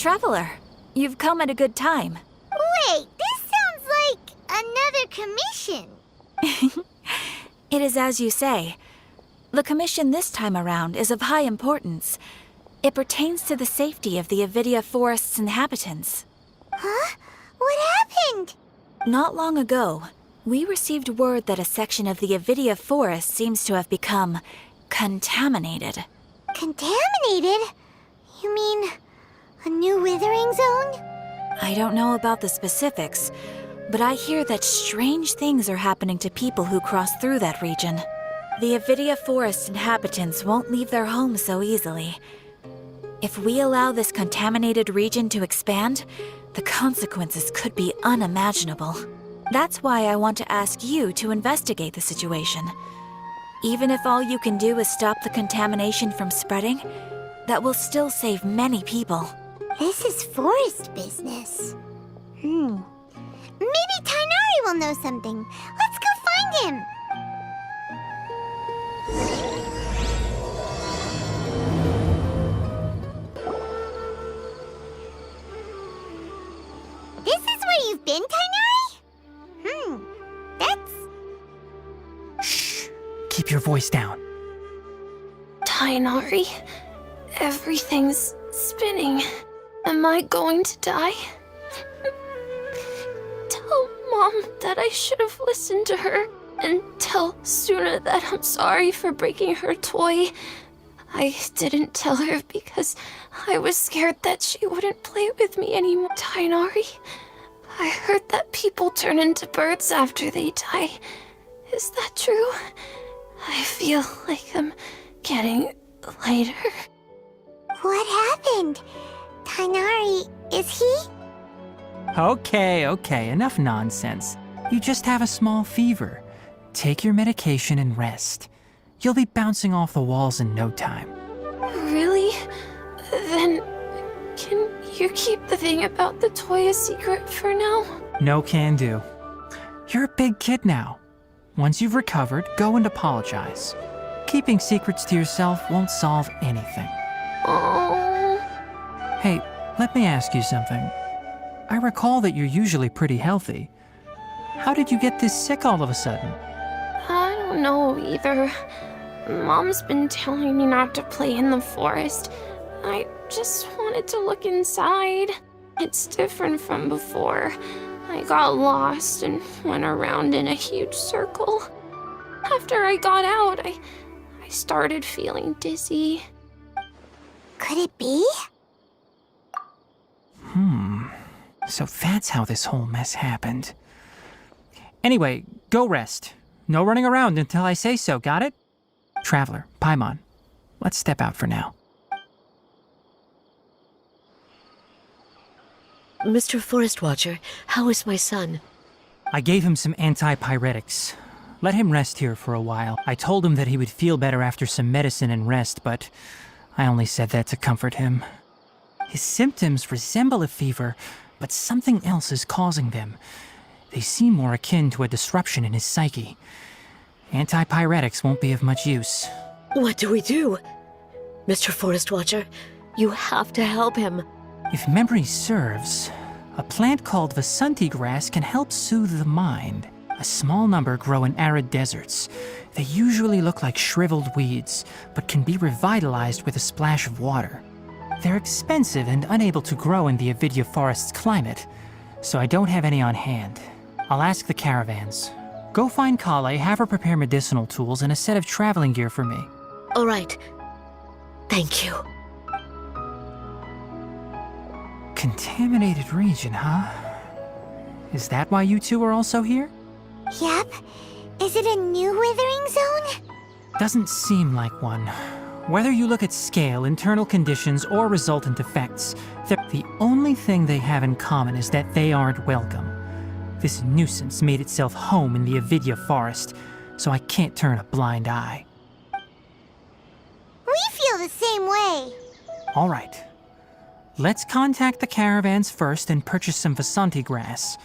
Traveler, you've come at a good time. Wait, this sounds like another commission. It is as you say. The commission this time around is of high importance. It pertains to the safety of the Avidia Forest's inhabitants. Huh? What happened? Not long ago, we received word that a section of the Avidia Forest seems to have become contaminated. Contaminated? You mean a new withering zone? I don't know about the specifics, but I hear that strange things are happening to people who cross through that region. The Avidia Forest inhabitants won't leave their homes so easily. If we allow this contaminated region to expand, the consequences could be unimaginable. That's why I want to ask you to investigate the situation. Even if all you can do is stop the contamination from spreading, that will still save many people. This is forest business. Maybe Tignari will know something. Let's go find him. This is where you've been, Tignari? That's... Shh! Keep your voice down. Tignari, everything's spinning. Am I going to die? Tell Mom that I should have listened to her, and tell Suna that I'm sorry for breaking her toy. I didn't tell her because I was scared that she wouldn't play with me anymore. Tignari, I heard that people turn into birds after they die. Is that true? I feel like I'm getting lighter. What happened? Tignari, is he? Okay, enough nonsense. You just have a small fever. Take your medication and rest. You'll be bouncing off the walls in no time. Really? Then, can you keep the thing about the toy a secret for now? No can do. You're a big kid now. Once you've recovered, go and apologize. Keeping secrets to yourself won't solve anything. Oh. Hey, let me ask you something. I recall that you're usually pretty healthy. How did you get this sick all of a sudden? I don't know either. Mom's been telling me not to play in the forest. I just wanted to look inside. It's different from before. I got lost and went around in a huge circle. After I got out, I started feeling dizzy. Could it be? So that's how this whole mess happened. Anyway, go rest. No running around until I say so, got it? Traveler, Paimon, let's step out for now. Mr. Forest Watcher, how is my son? I gave him some antipyretics. Let him rest here for a while. I told him that he would feel better after some medicine and rest, but I only said that to comfort him. His symptoms resemble a fever, but something else is causing them. They seem more akin to a disruption in his psyche. Antipyretics won't be of much use. What do we do? Mr. Forest Watcher, you have to help him. If memory serves, a plant called Vasanti grass can help soothe the mind. A small number grow in arid deserts. They usually look like shriveled weeds, but can be revitalized with a splash of water. They're expensive and unable to grow in the Avidia Forest's climate, so I don't have any on hand. I'll ask the caravans. Go find Kale, have her prepare medicinal tools and a set of traveling gear for me. All right. Thank you. Contaminated region, huh? Is that why you two are also here? Yep. Is it a new withering zone? Doesn't seem like one. Whether you look at scale, internal conditions, or resultant effects, the only thing they have in common is that they aren't welcome. This nuisance made itself home in the Avidia Forest, so I can't turn a blind eye. We feel the same way. All right. Let's contact the caravans first and purchase some Vasanti grass.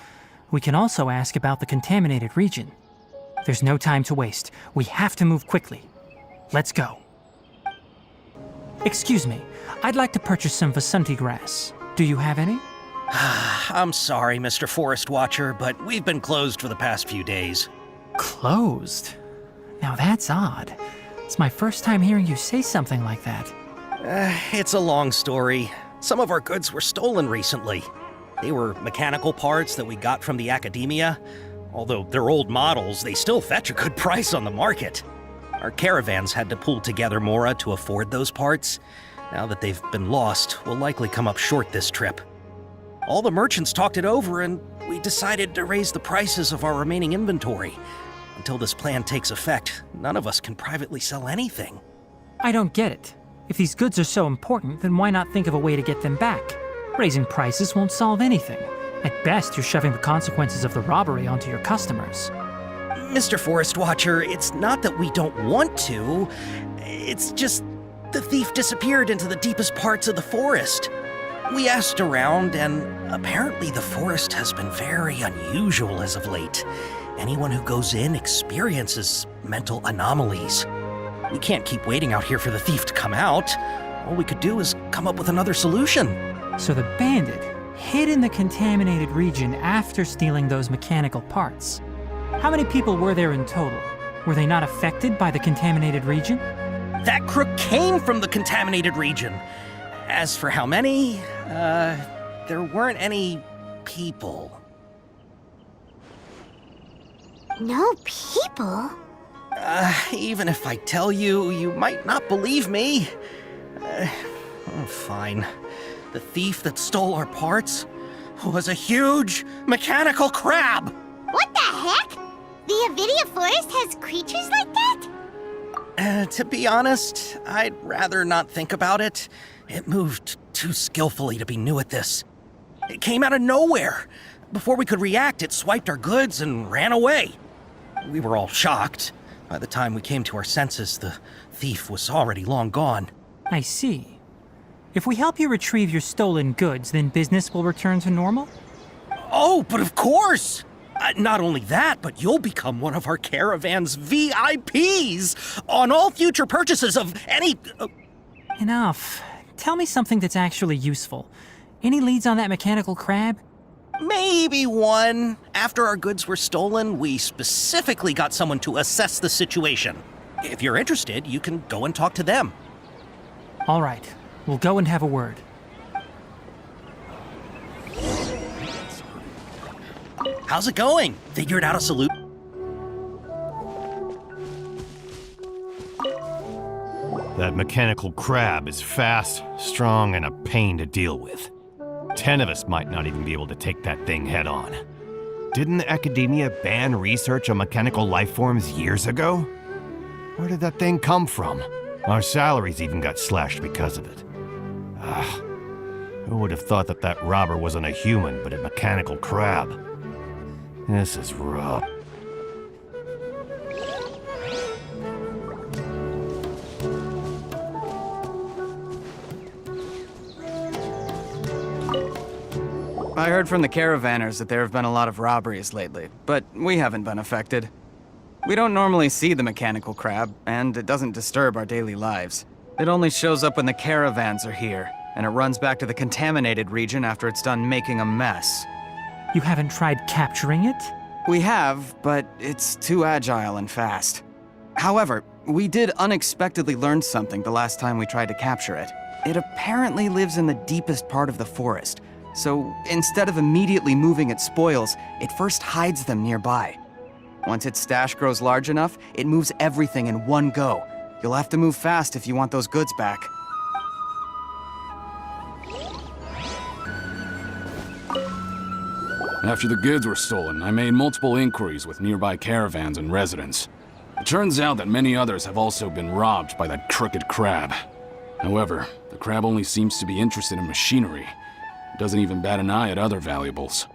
We can also ask about the contaminated region. There's no time to waste. We have to move quickly. Let's go. Excuse me. I'd like to purchase some Vasanti grass. Do you have any? I'm sorry, Mr. Forest Watcher, but we've been closed for the past few days. Closed? Now that's odd. It's my first time hearing you say something like that. It's a long story. Some of our goods were stolen recently. They were mechanical parts that we got from the academia. Although they're old models, they still fetch a good price on the market. Our caravans had to pool together more to afford those parts. Now that they've been lost, we'll likely come up short this trip. All the merchants talked it over, and we decided to raise the prices of our remaining inventory. Until this plan takes effect, none of us can privately sell anything. I don't get it. If these goods are so important, then why not think of a way to get them back? Raising prices won't solve anything. At best, you're shoving the consequences of the robbery onto your customers. Mr. Forest Watcher, it's not that we don't want to. It's just the thief disappeared into the deepest parts of the forest. We asked around, and apparently the forest has been very unusual as of late. Anyone who goes in experiences mental anomalies. We can't keep waiting out here for the thief to come out. All we could do is come up with another solution. So the bandit hid in the contaminated region after stealing those mechanical parts. How many people were there in total? Were they not affected by the contaminated region? That crook came from the contaminated region. As for how many, there weren't any people. No people? Even if I tell you, you might not believe me. Fine. The thief that stole our parts was a huge mechanical crab. What the heck? The Avidia Forest has creatures like that? To be honest, I'd rather not think about it. It moved too skillfully to be new at this. It came out of nowhere. Before we could react, it swiped our goods and ran away. We were all shocked. By the time we came to our senses, the thief was already long gone. I see. If we help you retrieve your stolen goods, then business will return to normal? Oh, but of course! Not only that, but you'll become one of our caravan's VIPs on all future purchases of any... Enough. Tell me something that's actually useful. Any leads on that mechanical crab? Maybe one. After our goods were stolen, we specifically got someone to assess the situation. If you're interested, you can go and talk to them. All right. We'll go and have a word. How's it going? Figured out a solution? That mechanical crab is fast, strong, and a pain to deal with. 10 of us might not even be able to take that thing head on. Didn't the academia ban research on mechanical life forms years ago? Where did that thing come from? Our salaries even got slashed because of it. Who would have thought that that robber wasn't a human but a mechanical crab? This is rough. I heard from the caravanners that there have been a lot of robberies lately, but we haven't been affected. We don't normally see the mechanical crab, and it doesn't disturb our daily lives. It only shows up when the caravans are here, and it runs back to the contaminated region after it's done making a mess. You haven't tried capturing it? We have, but it's too agile and fast. However, we did unexpectedly learn something the last time we tried to capture it. It apparently lives in the deepest part of the forest, so instead of immediately moving its spoils, it first hides them nearby. Once its stash grows large enough, it moves everything in one go. You'll have to move fast if you want those goods back. After the goods were stolen, I made multiple inquiries with nearby caravans and residents. It turns out that many others have also been robbed by that crooked crab. However, the crab only seems to be interested in machinery. It doesn't even bat an eye at other valuables.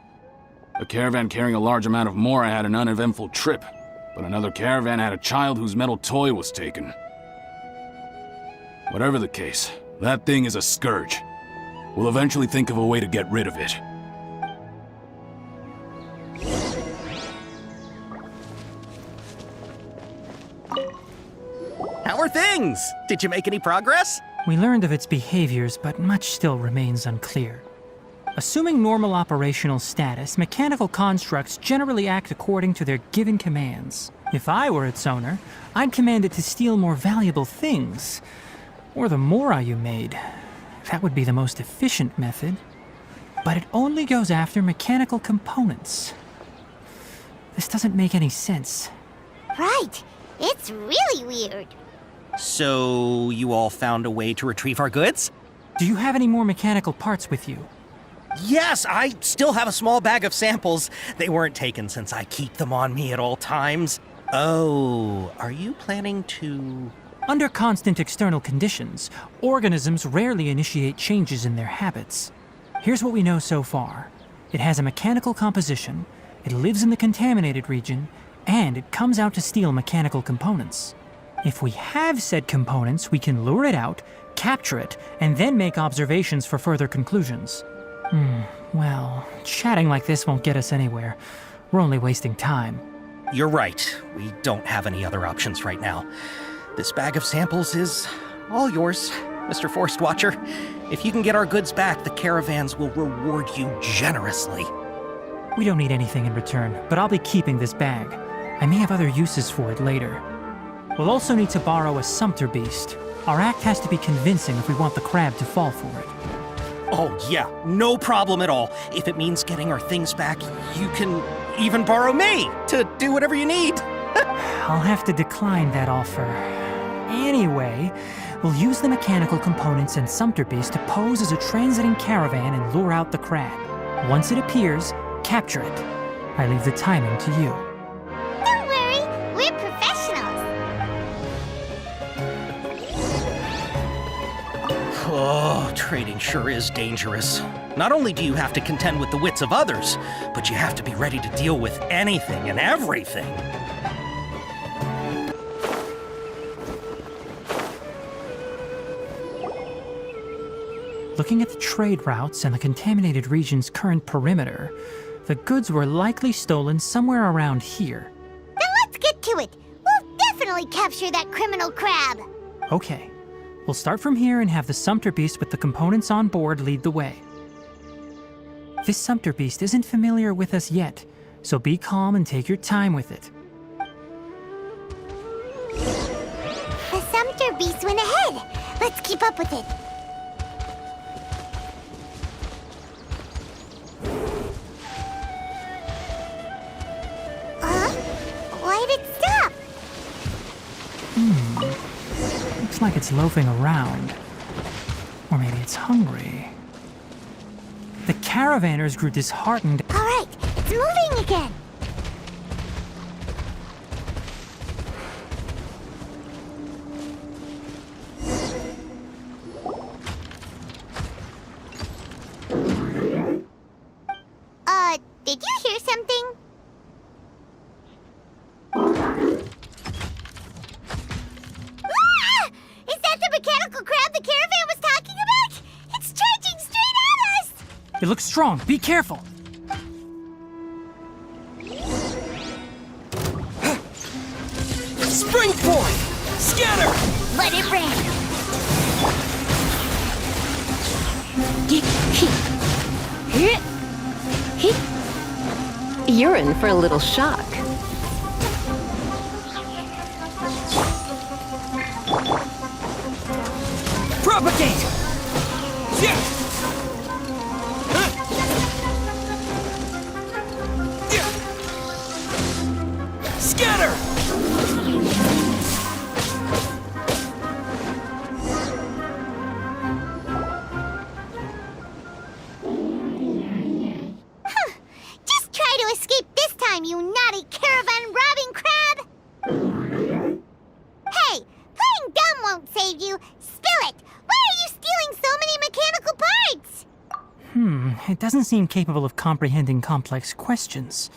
A caravan carrying a large amount of more had an uneventful trip, but another caravan had a child whose metal toy was taken. Whatever the case, that thing is a scourge. We'll eventually think of a way to get rid of it. How are things? Did you make any progress? We learned of its behaviors, but much still remains unclear. Assuming normal operational status, mechanical constructs generally act according to their given commands. If I were its owner, I'd command it to steal more valuable things. Or the mora you made. That would be the most efficient method. But it only goes after mechanical components. This doesn't make any sense. Right. It's really weird. So, you all found a way to retrieve our goods? Do you have any more mechanical parts with you? Yes, I still have a small bag of samples. They weren't taken since I keep them on me at all times. Oh, are you planning to... Under constant external conditions, organisms rarely initiate changes in their habits. Here's what we know so far. It has a mechanical composition, it lives in the contaminated region, and it comes out to steal mechanical components. If we have said components, we can lure it out, capture it, and then make observations for further conclusions. Well, chatting like this won't get us anywhere. We're only wasting time. You're right. We don't have any other options right now. This bag of samples is all yours, Mr. Forest Watcher. If you can get our goods back, the caravans will reward you generously. We don't need anything in return, but I'll be keeping this bag. I may have other uses for it later. We'll also need to borrow a sumpter beast. Our act has to be convincing if we want the crab to fall for it. Oh yeah, no problem at all. If it means getting our things back, you can even borrow me to do whatever you need. I'll have to decline that offer. Anyway, we'll use the mechanical components and sumpter beast to pose as a transiting caravan and lure out the crab. Once it appears, capture it. I leave the timing to you. Don't worry, we're professionals. Oh, trading sure is dangerous. Not only do you have to contend with the wits of others, but you have to be ready to deal with anything and everything. Looking at the trade routes and the contaminated region's current perimeter, the goods were likely stolen somewhere around here. Then let's get to it. We'll definitely capture that criminal crab. Okay, we'll start from here and have the sumpter beast with the components on board lead the way. This sumpter beast isn't familiar with us yet, so be calm and take your time with it. The sumpter beast went ahead. Let's keep up with it. Why did it stop? Looks like it's loafing around. Or maybe it's hungry. The caravanners grew disheartened. All right, it's moving again. Did you hear something? Ah! Is that the mechanical crab the caravan was talking about? It's charging straight at us! It looks strong. Be careful. Springboard! Scatter! Let it rain. You're in for a little shock. Propagate! Scatter! Just try to escape this time, you naughty caravan-robbing crab! Hey, playing dumb won't save you. Spill it! Why are you stealing so many mechanical parts? It doesn't seem capable of comprehending complex questions.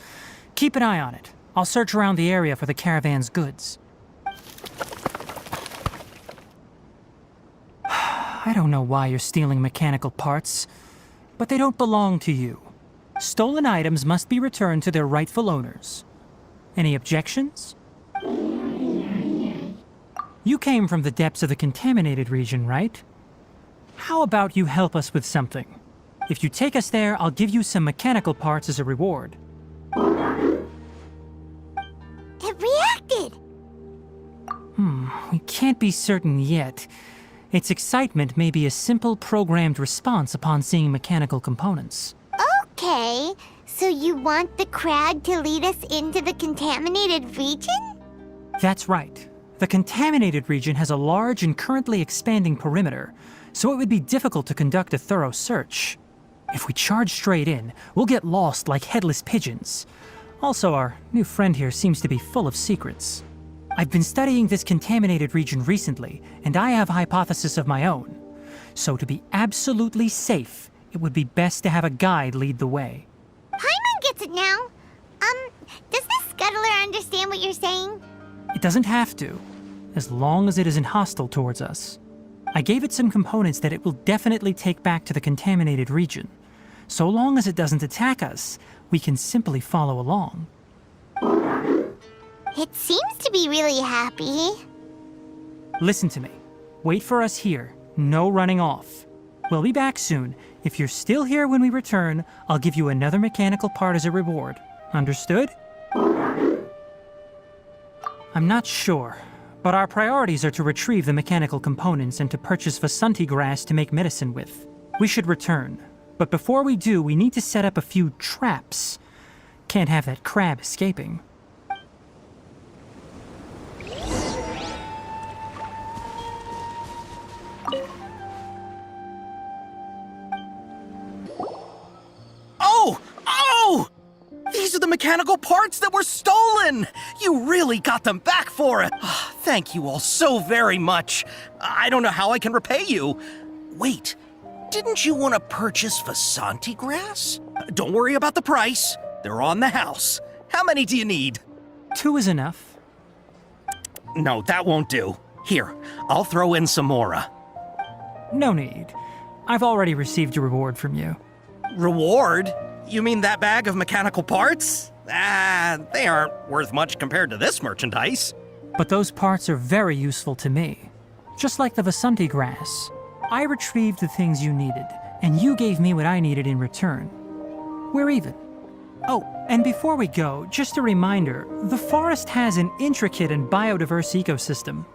Keep an eye on it. I'll search around the area for the caravan's goods. I don't know why you're stealing mechanical parts, but they don't belong to you. Stolen items must be returned to their rightful owners. Any objections? You came from the depths of the contaminated region, right? How about you help us with something? If you take us there, I'll give you some mechanical parts as a reward. It reacted! We can't be certain yet. Its excitement may be a simple programmed response upon seeing mechanical components. Okay, so you want the crag to lead us into the contaminated region? That's right. The contaminated region has a large and currently expanding perimeter, so it would be difficult to conduct a thorough search. If we charge straight in, we'll get lost like headless pigeons. Also, our new friend here seems to be full of secrets. I've been studying this contaminated region recently, and I have a hypothesis of my own. So to be absolutely safe, it would be best to have a guide lead the way. Paimon gets it now. Does the scuttler understand what you're saying? It doesn't have to, as long as it isn't hostile towards us. I gave it some components that it will definitely take back to the contaminated region. So long as it doesn't attack us, we can simply follow along. It seems to be really happy. Listen to me. Wait for us here. No running off. We'll be back soon. If you're still here when we return, I'll give you another mechanical part as a reward. Understood? I'm not sure, but our priorities are to retrieve the mechanical components and to purchase Vasanti grass to make medicine with. We should return, but before we do, we need to set up a few traps. Can't have that crab escaping. Oh! These are the mechanical parts that were stolen! You really got them back for it! Thank you all so very much. I don't know how I can repay you. Wait, didn't you want to purchase Vasanti grass? Don't worry about the price. They're on the house. How many do you need? 2 is enough. No, that won't do. Here, I'll throw in some more. No need. I've already received a reward from you. Reward? You mean that bag of mechanical parts? They aren't worth much compared to this merchandise. But those parts are very useful to me. Just like the Vasanti grass. I retrieved the things you needed, and you gave me what I needed in return. We're even. Oh, and before we go, just a reminder, the forest has an intricate and biodiverse ecosystem.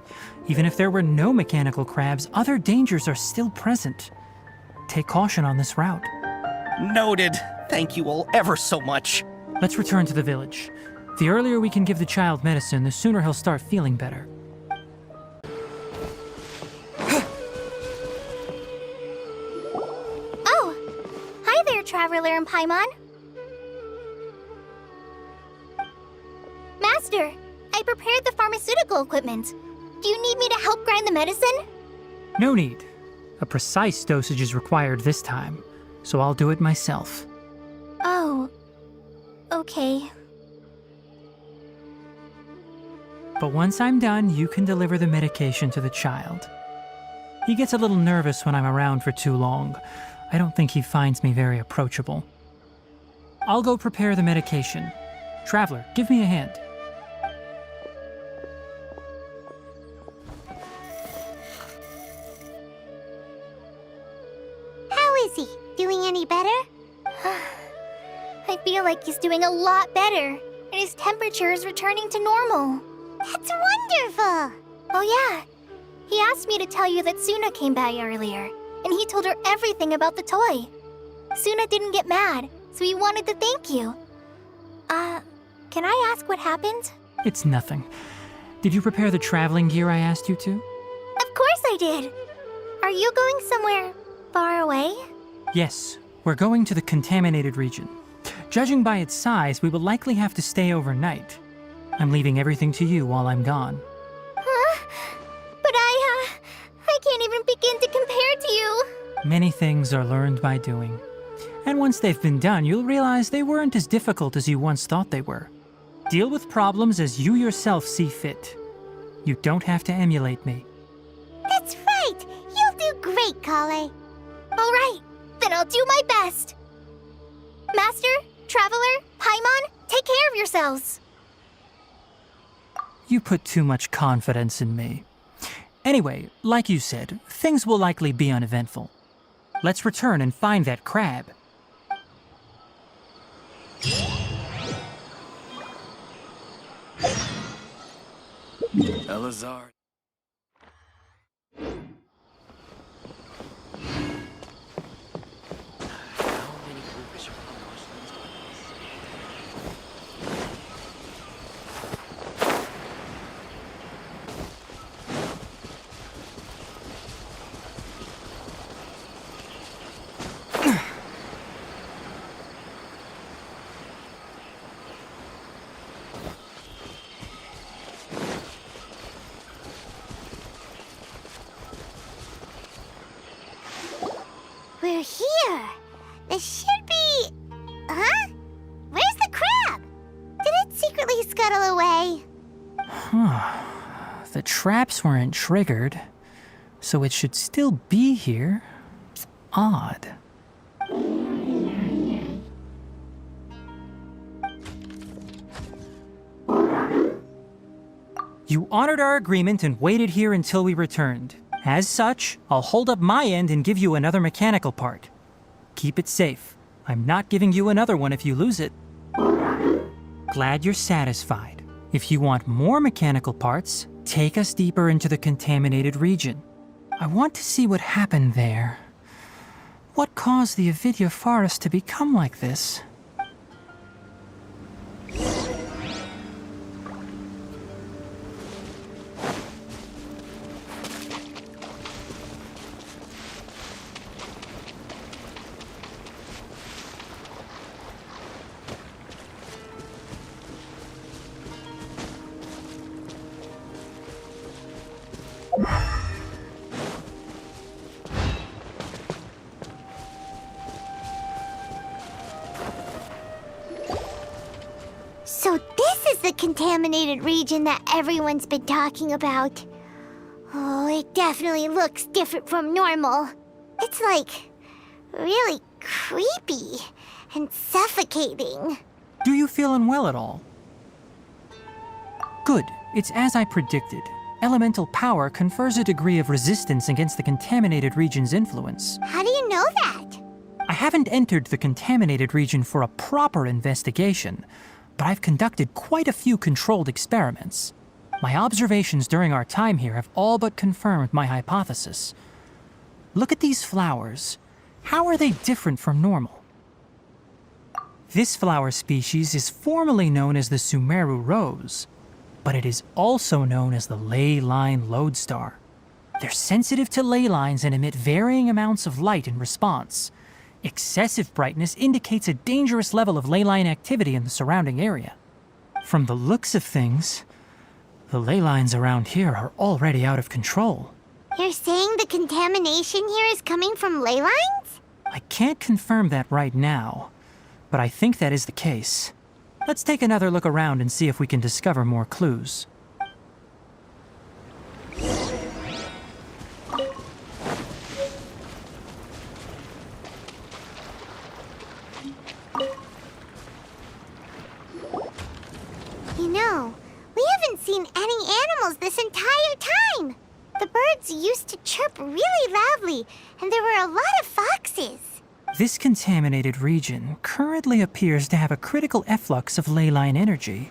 Even if there were no mechanical crabs, other dangers are still present. Take caution on this route. Noted. Thank you all ever so much. Let's return to the village. The earlier we can give the child medicine, the sooner he'll start feeling better. Oh! Hi there, Traveler and Paimon. Master, I prepared the pharmaceutical equipment. Do you need me to help grind the medicine? No need. A precise dosage is required this time, so I'll do it myself. Oh, okay. But once I'm done, you can deliver the medication to the child. He gets a little nervous when I'm around for too long. I don't think he finds me very approachable. I'll go prepare the medication. Traveler, give me a hand. How is he? Doing any better? I feel like he's doing a lot better, and his temperature is returning to normal. That's wonderful! Oh yeah, he asked me to tell you that Suna came by earlier, and he told her everything about the toy. Suna didn't get mad, so he wanted to thank you. Can I ask what happened? It's nothing. Did you prepare the traveling gear I asked you to? Of course I did! Are you going somewhere far away? Yes, we're going to the contaminated region. Judging by its size, we will likely have to stay overnight. I'm leaving everything to you while I'm gone. Huh? But I can't even begin to compare to you. Many things are learned by doing. And once they've been done, you'll realize they weren't as difficult as you once thought they were. Deal with problems as you yourself see fit. You don't have to emulate me. That's right! You'll do great, Kale. All right, then I'll do my best. Master, Traveler, Paimon, take care of yourselves. You put too much confidence in me. Anyway, like you said, things will likely be uneventful. Let's return and find that crab. Elazar. We're here. This should be... Huh? Where's the crab? Did it secretly scuttle away? The traps weren't triggered, so it should still be here. Odd. You honored our agreement and waited here until we returned. As such, I'll hold up my end and give you another mechanical part. Keep it safe. I'm not giving you another one if you lose it. Glad you're satisfied. If you want more mechanical parts, take us deeper into the contaminated region. I want to see what happened there. What caused the Avidya forest to become like this? So this is the contaminated region that everyone's been talking about. Oh, it definitely looks different from normal. It's like really creepy and suffocating. Do you feel unwell at all? Good. It's as I predicted. Elemental power confers a degree of resistance against the contaminated region's influence. How do you know that? I haven't entered the contaminated region for a proper investigation, but I've conducted quite a few controlled experiments. My observations during our time here have all but confirmed my hypothesis. Look at these flowers. How are they different from normal? This flower species is formally known as the Sumeru rose, but it is also known as the ley line lodestar. They're sensitive to ley lines and emit varying amounts of light in response. Excessive brightness indicates a dangerous level of ley line activity in the surrounding area. From the looks of things, the ley lines around here are already out of control. You're saying the contamination here is coming from ley lines? I can't confirm that right now, but I think that is the case. Let's take another look around and see if we can discover more clues. You know, we haven't seen any animals this entire time. The birds used to chirp really loudly, and there were a lot of foxes. This contaminated region currently appears to have a critical efflux of ley line energy,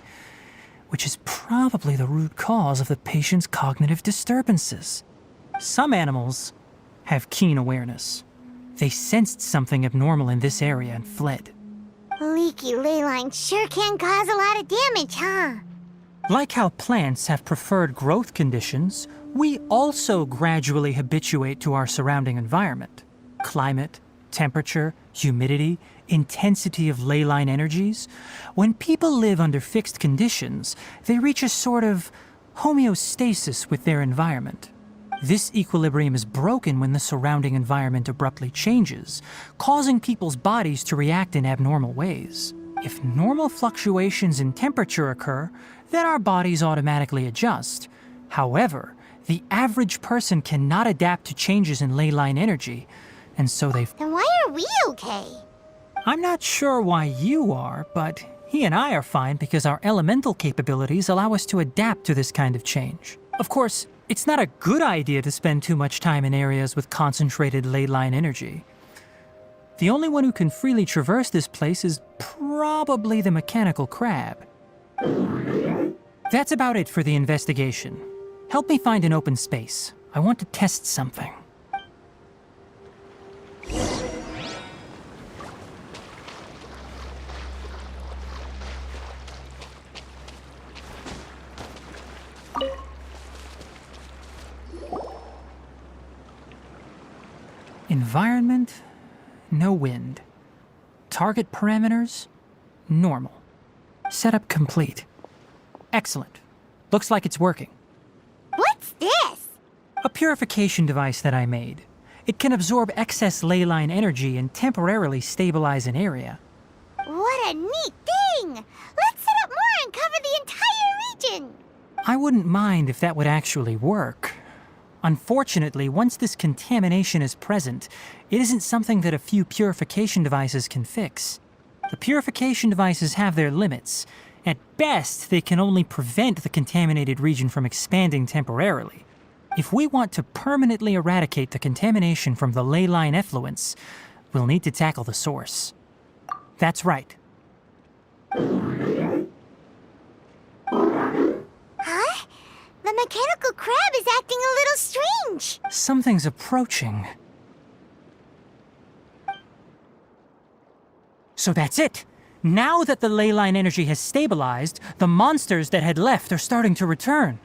which is probably the root cause of the patient's cognitive disturbances. Some animals have keen awareness. They sensed something abnormal in this area and fled. Leaky ley lines sure can cause a lot of damage, huh? Like how plants have preferred growth conditions, we also gradually habituate to our surrounding environment. Climate, temperature, humidity, intensity of ley line energies. When people live under fixed conditions, they reach a sort of homeostasis with their environment. This equilibrium is broken when the surrounding environment abruptly changes, causing people's bodies to react in abnormal ways. If normal fluctuations in temperature occur, then our bodies automatically adjust. However, the average person cannot adapt to changes in ley line energy, and so they... Then why are we okay? I'm not sure why you are, but he and I are fine because our elemental capabilities allow us to adapt to this kind of change. Of course, it's not a good idea to spend too much time in areas with concentrated ley line energy. The only one who can freely traverse this place is probably the mechanical crab. That's about it for the investigation. Help me find an open space. I want to test something. Environment, no wind. Target parameters, normal. Setup complete. Excellent. Looks like it's working. What's this? A purification device that I made. It can absorb excess ley line energy and temporarily stabilize an area. What a neat thing! Let's set up more and cover the entire region! I wouldn't mind if that would actually work. Unfortunately, once this contamination is present, it isn't something that a few purification devices can fix. The purification devices have their limits. At best, they can only prevent the contaminated region from expanding temporarily. If we want to permanently eradicate the contamination from the ley line effluents, we'll need to tackle the source. That's right. Huh? The mechanical crab is acting a little strange. Something's approaching. So that's it. Now that the ley line energy has stabilized, the monsters that had left are starting to return.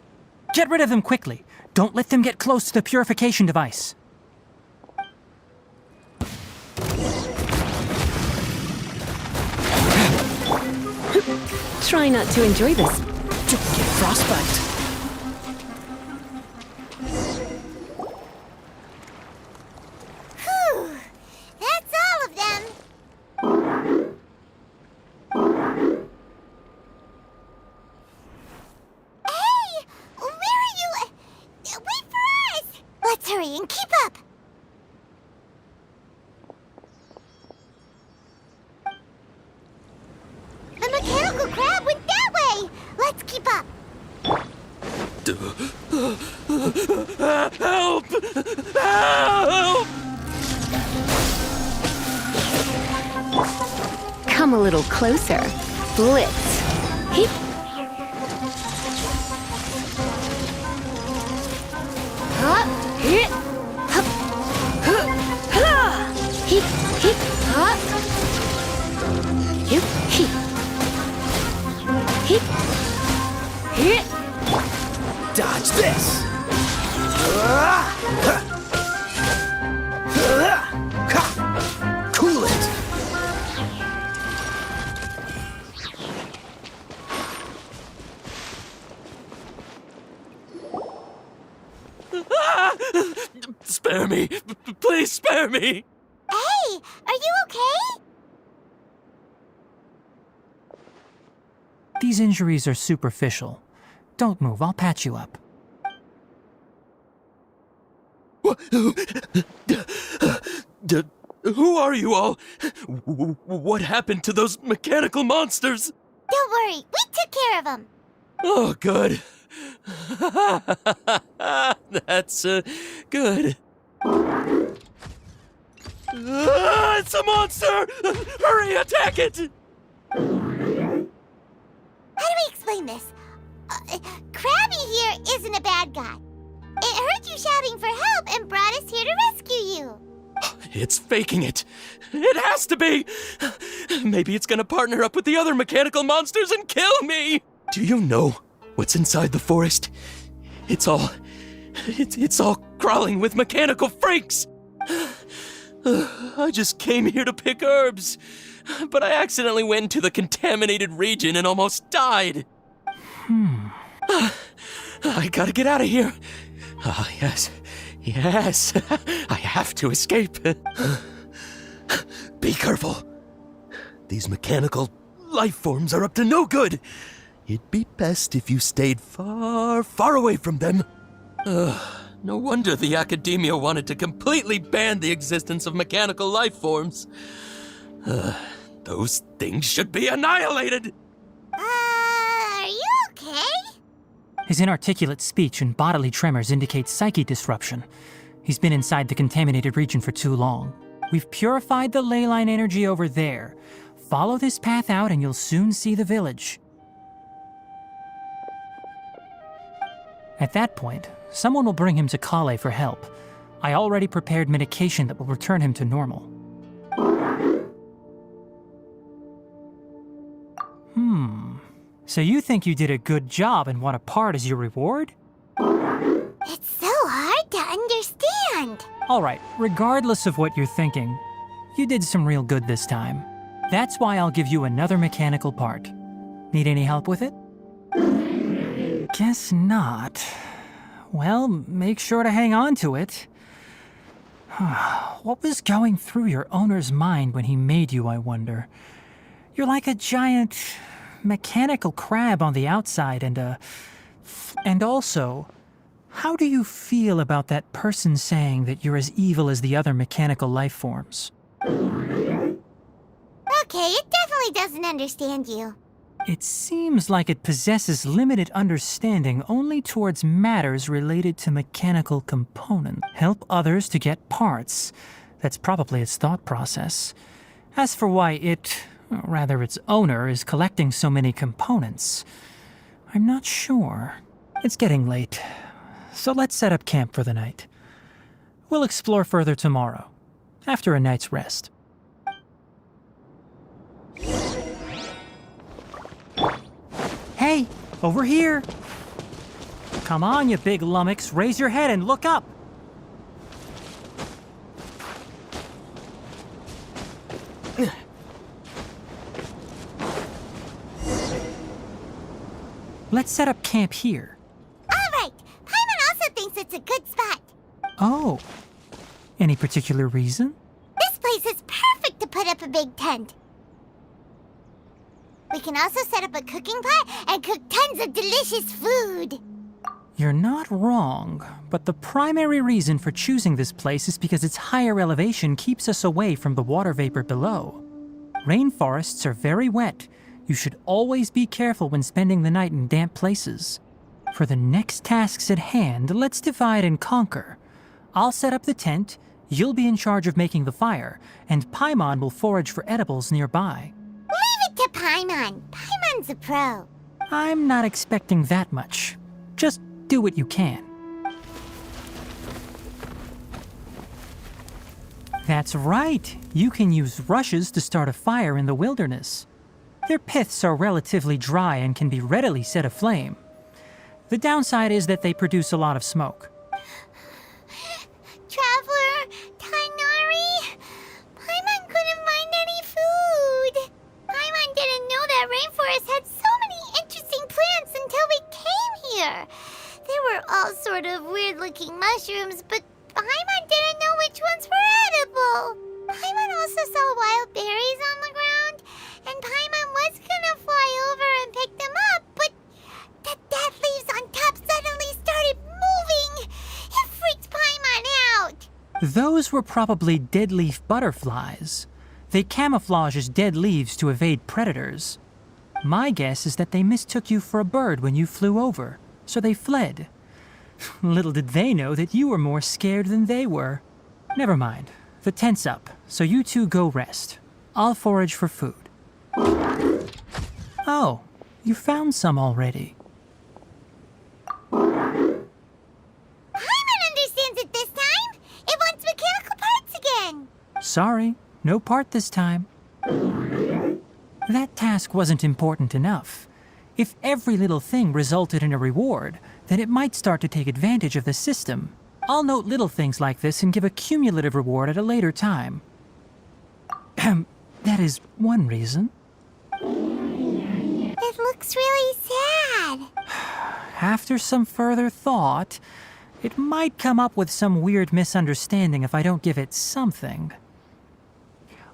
Get rid of them quickly. Don't let them get close to the purification device. Try not to enjoy this. Don't get frostbite. Whew. That's all of them. Hey! Where are you? Wait for us! Let's hurry and keep up! The mechanical crab went that way! Let's keep up! Help! Help! Come a little closer. Blitz. Hip. Huh? Hit! Hup! Huh! Ha! Hip! Hip! Huh? Hip. Hip. Hip! Hit! Dodge this! Cool it! Spare me! Please spare me! Hey! Are you okay? These injuries are superficial. Don't move, I'll patch you up. Who are you all? What happened to those mechanical monsters? Don't worry, we took care of them. Oh, good. That's good. It's a monster! Hurry, attack it! How do we explain this? Krabby here isn't a bad guy. It heard you shouting for help and brought us here to rescue you. It's faking it. It has to be. Maybe it's gonna partner up with the other mechanical monsters and kill me. Do you know what's inside the forest? It's all crawling with mechanical freaks. I just came here to pick herbs, but I accidentally went into the contaminated region and almost died. I gotta get out of here. Ah, yes. Yes. I have to escape. Be careful. These mechanical life forms are up to no good. It'd be best if you stayed far, far away from them. No wonder the academia wanted to completely ban the existence of mechanical life forms. Those things should be annihilated. Are you okay? His inarticulate speech and bodily tremors indicate psyche disruption. He's been inside the contaminated region for too long. We've purified the ley line energy over there. Follow this path out and you'll soon see the village. At that point, someone will bring him to Kale for help. I already prepared medication that will return him to normal. So you think you did a good job and want a part as your reward? It's so hard to understand. Alright, regardless of what you're thinking, you did some real good this time. That's why I'll give you another mechanical part. Need any help with it? Guess not. Well, make sure to hang on to it. What was going through your owner's mind when he made you, I wonder? You're like a giant mechanical crab on the outside and also, how do you feel about that person saying that you're as evil as the other mechanical life forms? Okay, it definitely doesn't understand you. It seems like it possesses limited understanding only towards matters related to mechanical components. Help others to get parts. That's probably its thought process. As for why its owner is collecting so many components, I'm not sure. It's getting late, so let's set up camp for the night. We'll explore further tomorrow, after a night's rest. Hey, over here! Come on, you big lummox, raise your head and look up! Let's set up camp here. Alright, Paimon also thinks it's a good spot. Oh, any particular reason? This place is perfect to put up a big tent. We can also set up a cooking pot and cook tons of delicious food. You're not wrong, but the primary reason for choosing this place is because its higher elevation keeps us away from the water vapor below. Rainforests are very wet. You should always be careful when spending the night in damp places. For the next tasks at hand, let's divide and conquer. I'll set up the tent, you'll be in charge of making the fire, and Paimon will forage for edibles nearby. Leave it to Paimon. Paimon's a pro. I'm not expecting that much. Just do what you can. That's right. You can use rushes to start a fire in the wilderness. Their piths are relatively dry and can be readily set aflame. The downside is that they produce a lot of smoke. Traveler, Tignari, Paimon couldn't find any food. Paimon didn't know that rainforest had so many interesting plants until we came here. They were all sort of weird-looking mushrooms, but Paimon didn't know which ones were edible. Paimon also saw wild berries on the ground, and Paimon was gonna fly over and pick them up, but the dead leaves on top suddenly started moving. It freaked Paimon out. Those were probably deadleaf butterflies. They camouflage as dead leaves to evade predators. My guess is that they mistook you for a bird when you flew over, so they fled. Little did they know that you were more scared than they were. Never mind. The tent's up, so you two go rest. I'll forage for food. Oh, you found some already. Paimon understands it this time. It wants mechanical parts again. Sorry, no part this time. That task wasn't important enough. If every little thing resulted in a reward, then it might start to take advantage of the system. I'll note little things like this and give a cumulative reward at a later time. That is one reason. It looks really sad. After some further thought, it might come up with some weird misunderstanding if I don't give it something.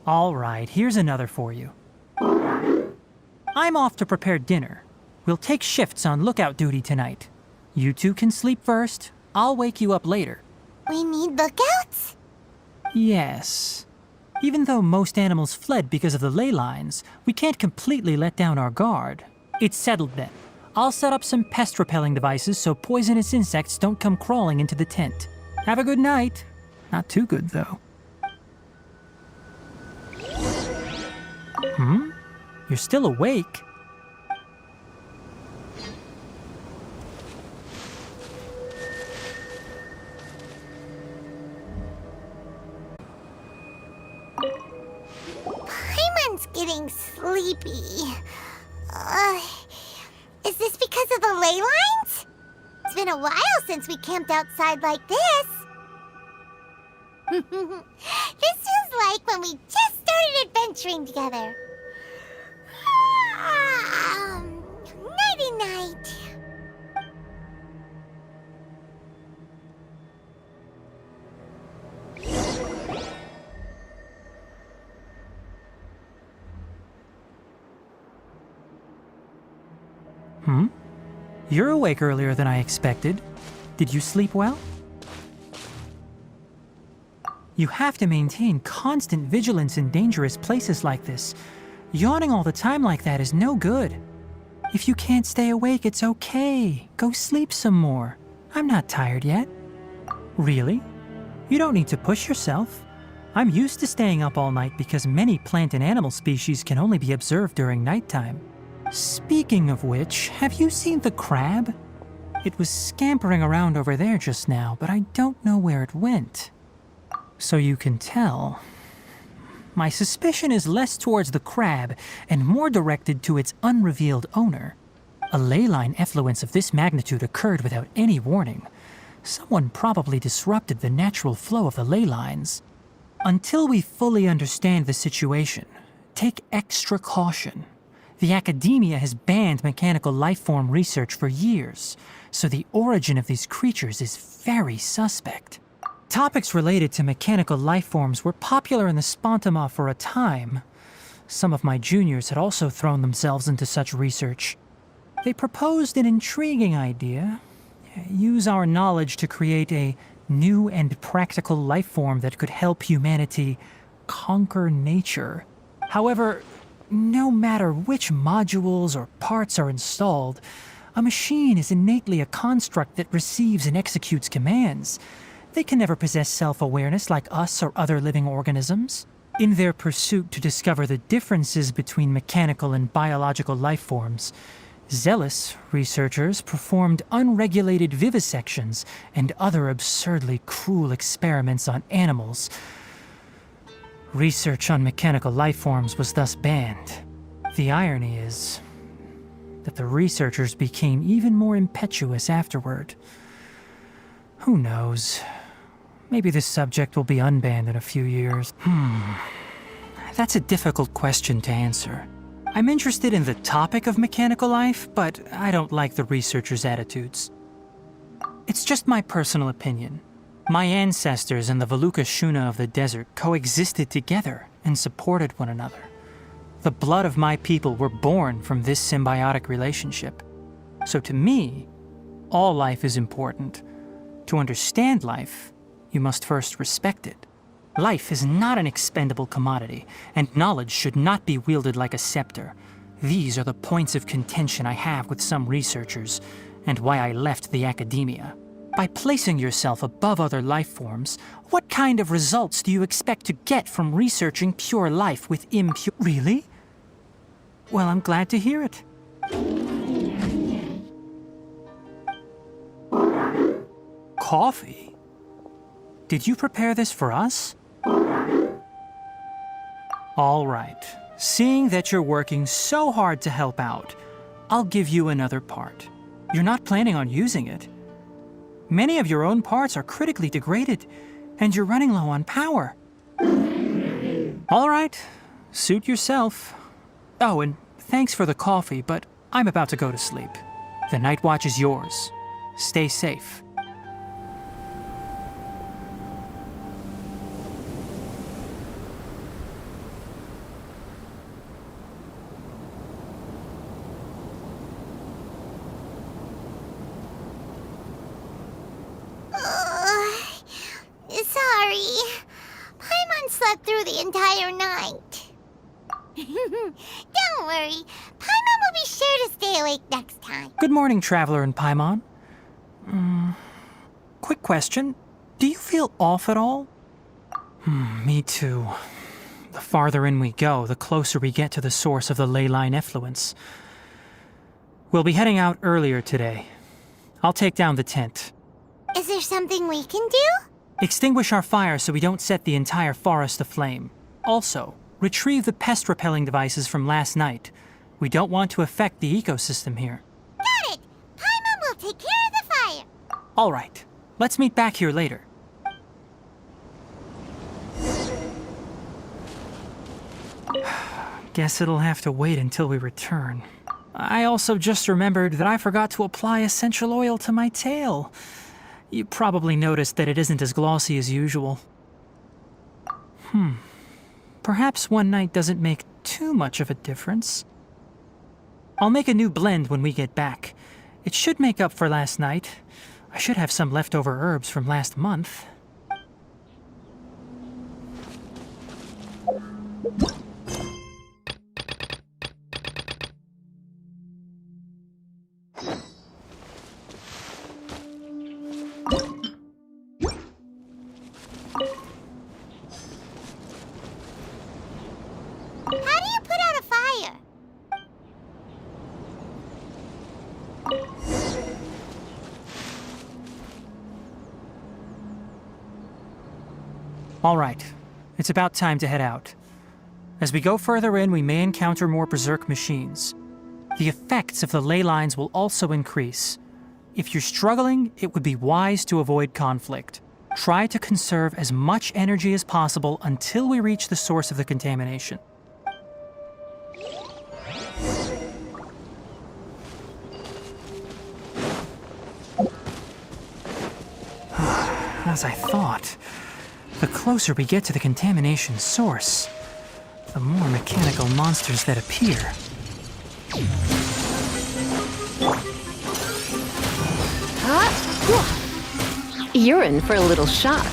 All right, here's another for you. I'm off to prepare dinner. We'll take shifts on lookout duty tonight. You two can sleep first. I'll wake you up later. We need lookouts? Yes. Even though most animals fled because of the ley lines, we can't completely let down our guard. It's settled then. I'll set up some pest-repelling devices so poisonous insects don't come crawling into the tent. Have a good night. Not too good, though. You're still awake? Paimon's getting sleepy. Is this because of the ley lines? It's been a while since we camped outside like this. This feels like when we just started adventuring together. Nighty-night. You're awake earlier than I expected. Did you sleep well? You have to maintain constant vigilance in dangerous places like this. Yawning all the time like that is no good. If you can't stay awake, it's okay. Go sleep some more. I'm not tired yet. Really? You don't need to push yourself. I'm used to staying up all night because many plant and animal species can only be observed during nighttime. Speaking of which, have you seen the crab? It was scampering around over there just now, but I don't know where it went. So you can tell. My suspicion is less towards the crab and more directed to its unrevealed owner. A ley line effluence of this magnitude occurred without any warning. Someone probably disrupted the natural flow of the ley lines. Until we fully understand the situation, take extra caution. The academia has banned mechanical lifeform research for years, so the origin of these creatures is very suspect. Topics related to mechanical lifeforms were popular in the Spontima for a time. Some of my juniors had also thrown themselves into such research. They proposed an intriguing idea. Use our knowledge to create a new and practical lifeform that could help humanity conquer nature. However, no matter which modules or parts are installed, a machine is innately a construct that receives and executes commands. They can never possess self-awareness like us or other living organisms. In their pursuit to discover the differences between mechanical and biological lifeforms, zealous researchers performed unregulated vivisections and other absurdly cruel experiments on animals. Research on mechanical lifeforms was thus banned. The irony is that the researchers became even more impetuous afterward. Who knows? Maybe this subject will be unbanned in a few years. That's a difficult question to answer. I'm interested in the topic of mechanical life, but I don't like the researchers' attitudes. It's just my personal opinion. My ancestors and the Veluca Shuna of the desert coexisted together and supported one another. The blood of my people were born from this symbiotic relationship. So to me, all life is important. To understand life, you must first respect it. Life is not an expendable commodity, and knowledge should not be wielded like a scepter. These are the points of contention I have with some researchers, and why I left the academia. By placing yourself above other life forms, what kind of results do you expect to get from researching pure life with impure... Really? Well, I'm glad to hear it. Coffee? Did you prepare this for us? All right. Seeing that you're working so hard to help out, I'll give you another part. You're not planning on using it. Many of your own parts are critically degraded, and you're running low on power. All right. Suit yourself. Oh, and thanks for the coffee, but I'm about to go to sleep. The night watch is yours. Stay safe. Sorry. Paimon slept through the entire night. Don't worry. Paimon will be sure to stay awake next time. Good morning, Traveler and Paimon. Quick question. Do you feel off at all? Me too. The farther in we go, the closer we get to the source of the ley line effluence. We'll be heading out earlier today. I'll take down the tent. Is there something we can do? Extinguish our fire so we don't set the entire forest aflame. Also, retrieve the pest-repelling devices from last night. We don't want to affect the ecosystem here. Got it! Paimon will take care of the fire. All right, let's meet back here later. Guess it'll have to wait until we return. I also just remembered that I forgot to apply essential oil to my tail. You probably noticed that it isn't as glossy as usual. Perhaps one night doesn't make too much of a difference. I'll make a new blend when we get back. It should make up for last night. I should have some leftover herbs from last month. How do you put out a fire? All right, it's about time to head out. As we go further in, we may encounter more berserk machines. The effects of the ley lines will also increase. If you're struggling, it would be wise to avoid conflict. Try to conserve as much energy as possible until we reach the source of the contamination. As I thought, the closer we get to the contamination source, the more mechanical monsters that appear. You're in for a little shock.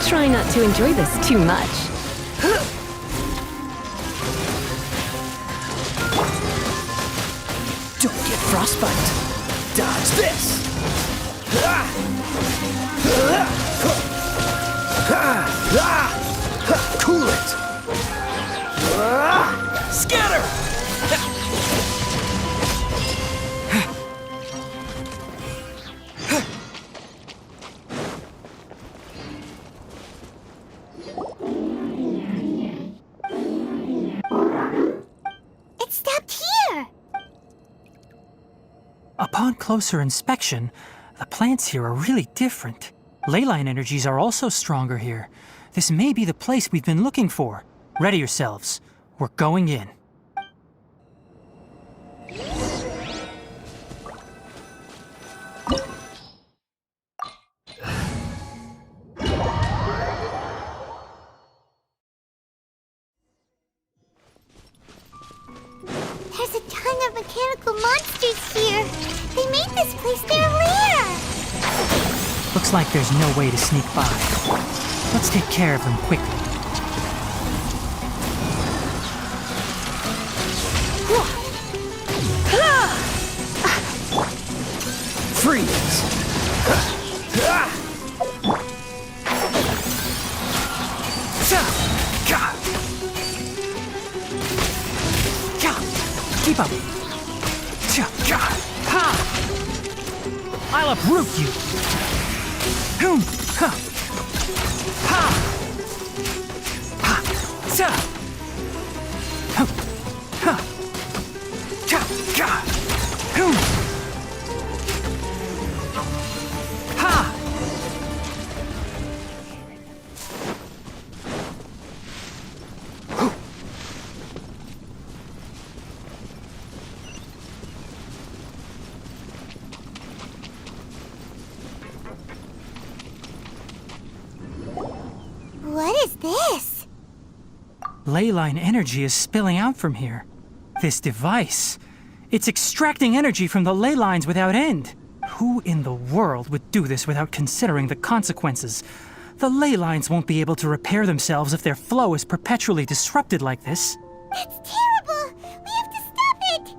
Try not to enjoy this too much. Don't get frostbite. Dodge this. Cool it. Scatter. It stopped here. Upon closer inspection, the plants here are really different. Ley line energies are also stronger here. This may be the place we've been looking for. Ready yourselves. We're going in. There's a ton of mechanical monsters here. They made this place their lair. Looks like there's no way to sneak by. Let's take care of them quickly. Freeze. Keep up. I'll uproot you. this? Leyline energy is spilling out from here. This device, it's extracting energy from the ley lines without end. Who in the world would do this without considering the consequences? The ley lines won't be able to repair themselves if their flow is perpetually disrupted like this. That's terrible! We have to stop it!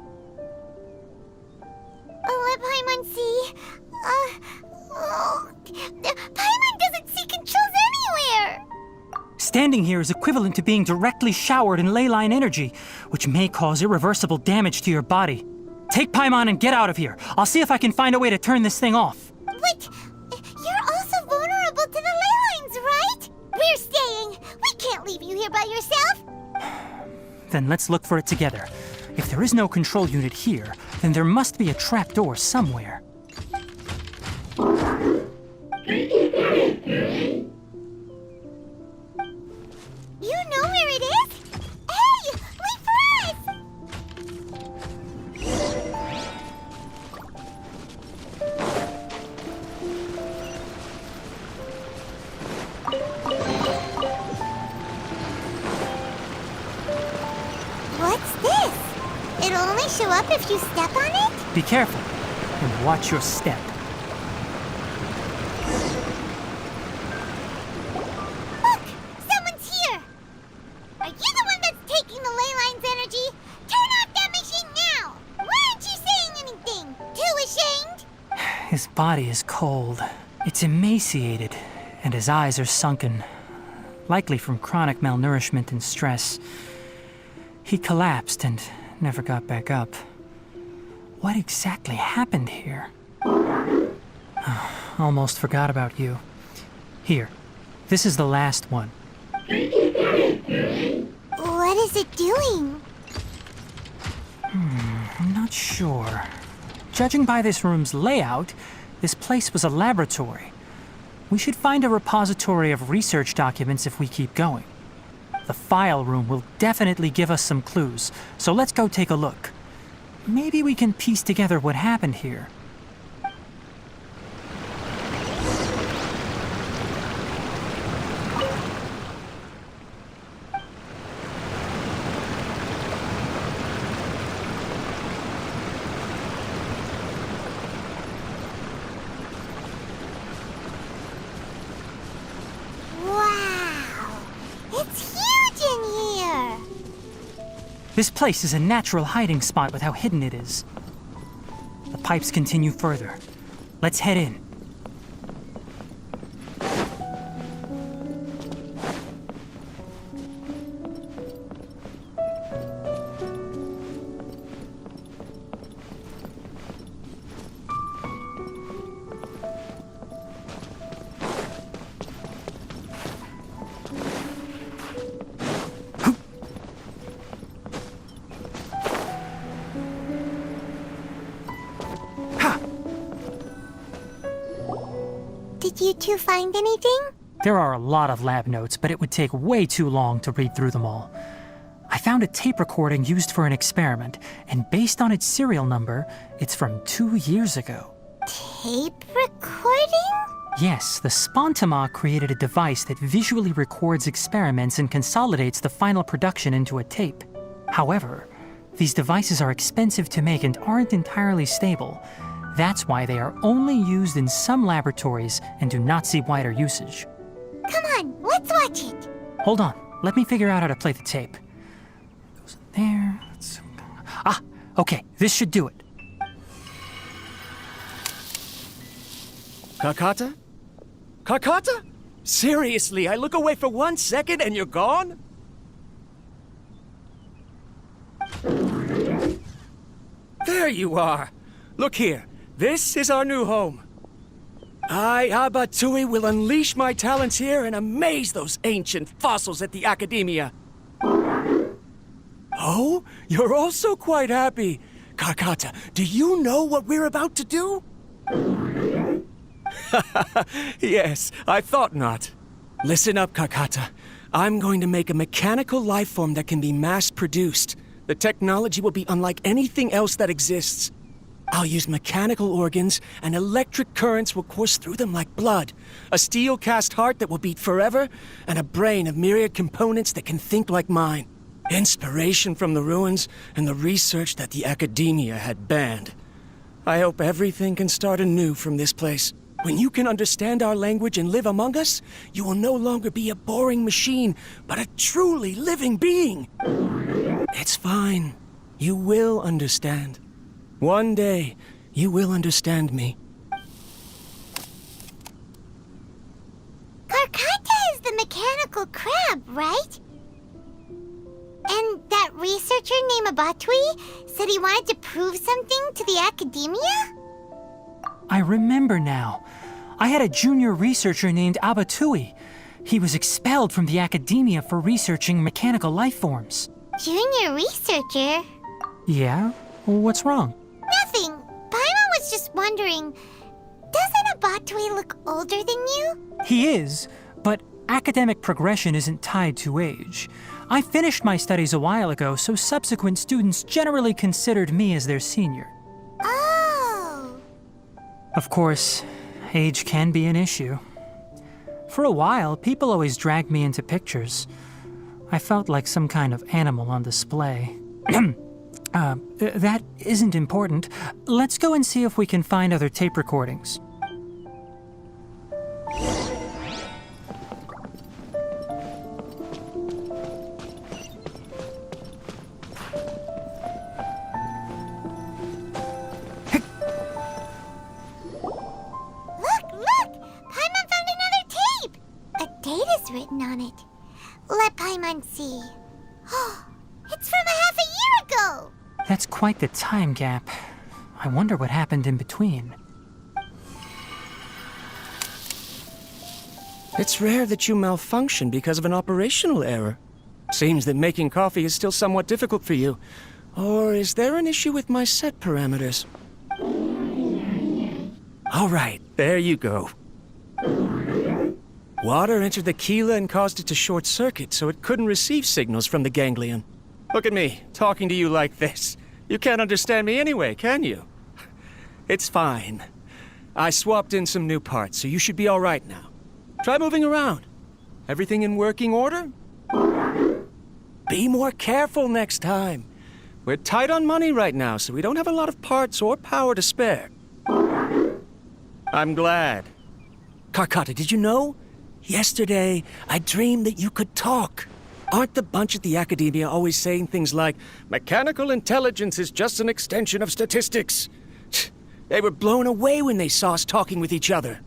Let Paimon see. Paimon doesn't see controls anywhere! Standing here is equivalent to being directly showered in leyline energy, which may cause irreversible damage to your body. Take Paimon and get out of here. I'll see if I can find a way to turn this thing off. But you're also vulnerable to the ley lines, right? We're staying. We can't leave you here by yourself. Then let's look for it together. If there is no control unit here, then there must be a trapdoor somewhere. You know where it is? Hey, wait for us! What's this? It'll only show up if you step on it? Be careful, and watch your step. Look! Someone's here! Are you the one that's taking the ley line's energy? Turn off that machine now! Why aren't you saying anything? Too ashamed? His body is cold. It's emaciated, and his eyes are sunken, likely from chronic malnourishment and stress. He collapsed and never got back up. What exactly happened here? Almost forgot about you. Here, this is the last one. What is it doing? I'm not sure. Judging by this room's layout, this place was a laboratory. We should find a repository of research documents if we keep going. The file room will definitely give us some clues, so let's go take a look. Maybe we can piece together what happened here. Wow! It's huge in here! This place is a natural hiding spot with how hidden it is. The pipes continue further. Let's head in. Did you two find anything? There are a lot of lab notes, but it would take way too long to read through them all. I found a tape recording used for an experiment, and based on its serial number, it's from 2 years ago. Tape recording? Yes, the Spontama created a device that visually records experiments and consolidates the final production into a tape. However, these devices are expensive to make and aren't entirely stable. That's why they are only used in some laboratories and do not see wider usage. Come on, let's watch it. Hold on, let me figure out how to play the tape. It goes in there. Okay, this should do it. Kakata? Kakata? Seriously, I look away for 1 second and you're gone? There you are. Look here. This is our new home. I, Abatui, will unleash my talents here and amaze those ancient fossils at the Academia. Oh, you're also quite happy. Kakata, do you know what we're about to do? Yes, I thought not. Listen up, Kakata. I'm going to make a mechanical life form that can be mass-produced. The technology will be unlike anything else that exists. I'll use mechanical organs, and electric currents will course through them like blood. A steel-cast heart that will beat forever, and a brain of myriad components that can think like mine. Inspiration from the ruins, and the research that the academia had banned. I hope everything can start anew from this place. When you can understand our language and live among us, you will no longer be a boring machine, but a truly living being. It's fine. You will understand. One day, you will understand me. Karkata is the mechanical crab, right? And that researcher named Abatui said he wanted to prove something to the academia? I remember now. I had a junior researcher named Abatui. He was expelled from the academia for researching mechanical life forms. Junior researcher? Yeah? What's wrong? Nothing. Paimon was just wondering, doesn't Abatui look older than you? He is, but academic progression isn't tied to age. I finished my studies a while ago, so subsequent students generally considered me as their senior. Oh. Of course, age can be an issue. For a while, people always dragged me into pictures. I felt like some kind of animal on display. That isn't important. Let's go and see if we can find other tape recordings. Look! Paimon found another tape! A date is written on it. Let Paimon see. Oh, it's from a half a year ago! That's quite the time gap. I wonder what happened in between. It's rare that you malfunction because of an operational error. Seems that making coffee is still somewhat difficult for you. Or is there an issue with my set parameters? All right, there you go. Water entered the chela and caused it to short circuit, so it couldn't receive signals from the ganglion. Look at me, talking to you like this. You can't understand me anyway, can you? It's fine. I swapped in some new parts, so you should be all right now. Try moving around. Everything in working order? Be more careful next time. We're tight on money right now, so we don't have a lot of parts or power to spare. I'm glad. Karkata, did you know? Yesterday, I dreamed that you could talk. Aren't the bunch at the academia always saying things like, mechanical intelligence is just an extension of statistics? They were blown away when they saw us talking with each other.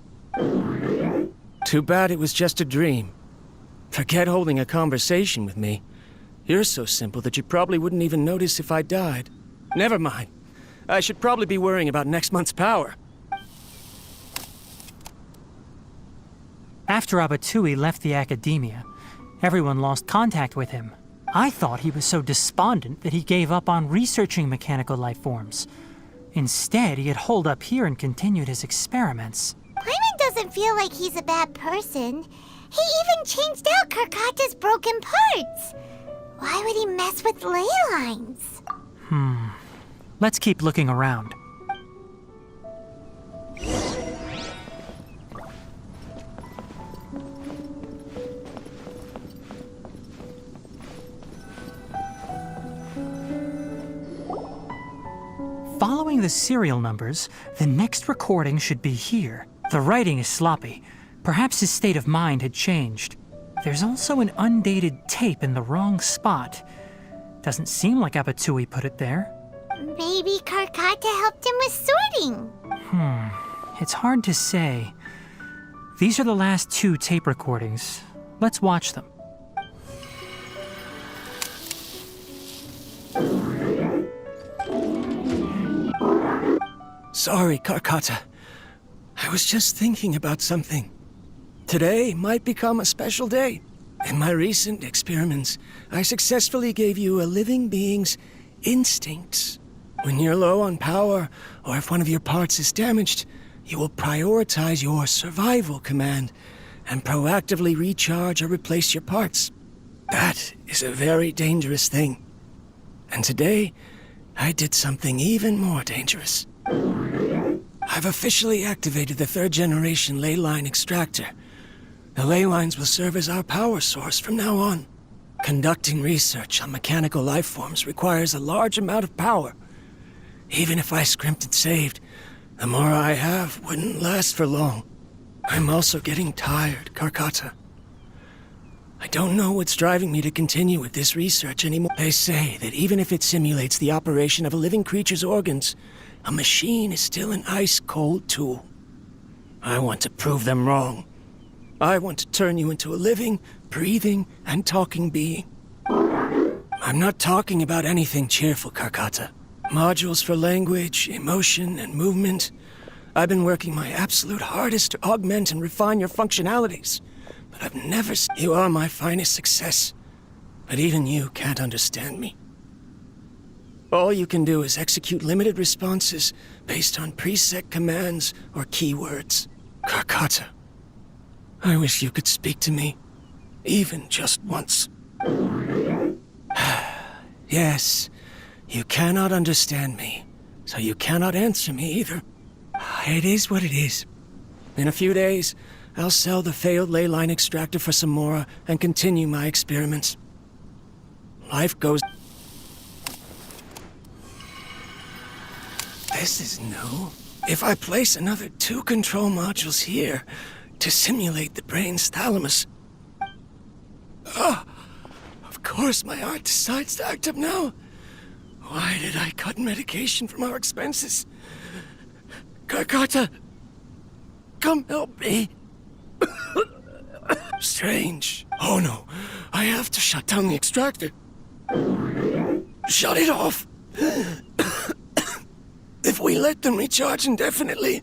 Too bad it was just a dream. Forget holding a conversation with me. You're so simple that you probably wouldn't even notice if I died. Never mind. I should probably be worrying about next month's power. After Abatui left the academia, everyone lost contact with him. I thought he was so despondent that he gave up on researching mechanical life forms. Instead, he had holed up here and continued his experiments. Paimon doesn't feel like he's a bad person. He even changed out Karkata's broken parts. Why would he mess with ley lines? Let's keep looking around. Following the serial numbers, the next recording should be here. The writing is sloppy. Perhaps his state of mind had changed. There's also an undated tape in the wrong spot. Doesn't seem like Abatui put it there. Maybe Karkata helped him with sorting. It's hard to say. These are the last 2 tape recordings. Let's watch them. Sorry, Karkata. I was just thinking about something. Today might become a special day. In my recent experiments, I successfully gave you a living being's instincts. When you're low on power, or if one of your parts is damaged, you will prioritize your survival command and proactively recharge or replace your parts. That is a very dangerous thing. And today, I did something even more dangerous. I've officially activated the 3rd generation ley line extractor. The ley lines will serve as our power source from now on. Conducting research on mechanical life forms requires a large amount of power. Even if I scrimped and saved, the more I have wouldn't last for long. I'm also getting tired, Karkata. I don't know what's driving me to continue with this research anymore. They say that even if it simulates the operation of a living creature's organs, a machine is still an ice-cold tool. I want to prove them wrong. I want to turn you into a living, breathing, and talking being. I'm not talking about anything cheerful, Karkata. Modules for language, emotion, and movement. I've been working my absolute hardest to augment and refine your functionalities. But I've never seen you are my finest success. But even you can't understand me. All you can do is execute limited responses based on preset commands or keywords. Karkata, I wish you could speak to me, even just once. Yes, you cannot understand me, so you cannot answer me either. It is what it is. In a few days, I'll sell the failed ley line extractor for some more and continue my experiments. Life goes... This is new. If I place another 2 control modules here to simulate the brain's thalamus... Of course my heart decides to act up now. Why did I cut medication from our expenses? Karkata, come help me. Strange. Oh no, I have to shut down the extractor. Shut it off. If we let them recharge indefinitely,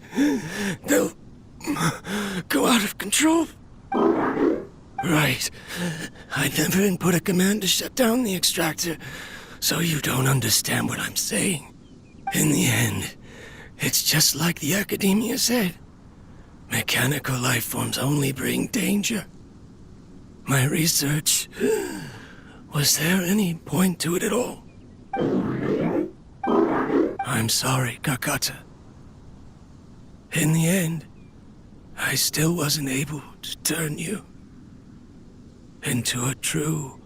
they'll go out of control. Right. I never input a command to shut down the extractor, so you don't understand what I'm saying. In the end, it's just like the academia said. Mechanical life forms only bring danger. My research... Was there any point to it at all? I'm sorry, Karkata. In the end, I still wasn't able to turn you into a true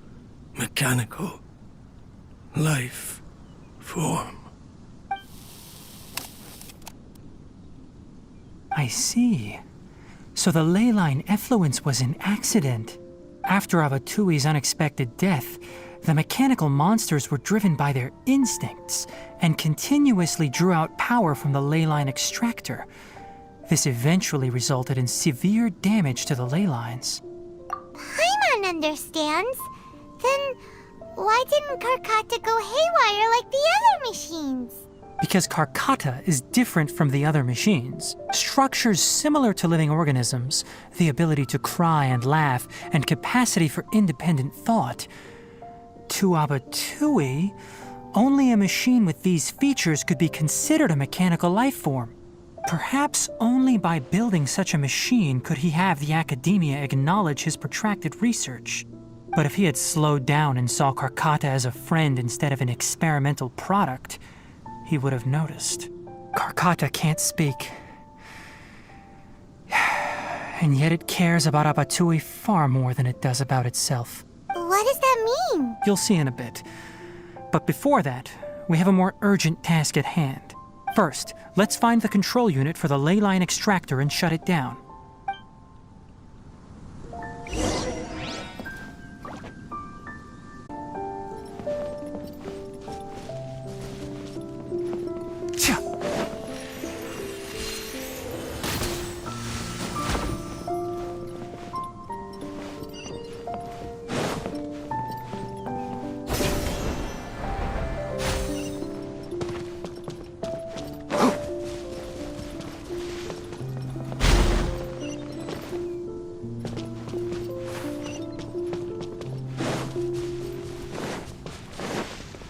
mechanical life form. I see. So the ley line effluence was an accident. After Avatui's unexpected death, the mechanical monsters were driven by their instincts and continuously drew out power from the ley line extractor. This eventually resulted in severe damage to the ley lines. Paimon understands. Then why didn't Karkata go haywire like the other machines? Because Karkata is different from the other machines. Structures similar to living organisms, the ability to cry and laugh, and capacity for independent thought. To Abatui, only a machine with these features could be considered a mechanical life form. Perhaps only by building such a machine could he have the academia acknowledge his protracted research. But if he had slowed down and saw Karkata as a friend instead of an experimental product, he would have noticed. Karkata can't speak. And yet it cares about Abatui far more than it does about itself. What does that mean? You'll see in a bit. But before that, we have a more urgent task at hand. First, let's find the control unit for the ley line extractor and shut it down.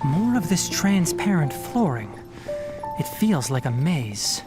More of this transparent flooring. It feels like a maze.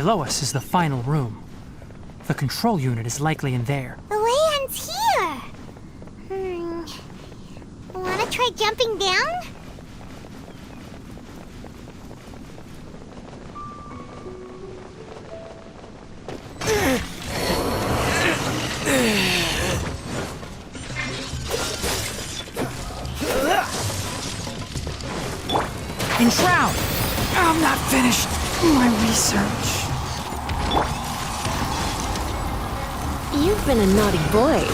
Below us is the final room. The control unit is likely in there. The way ends here. Wanna try jumping down? Enshroud! I'm not finished my research. You've been a naughty boy.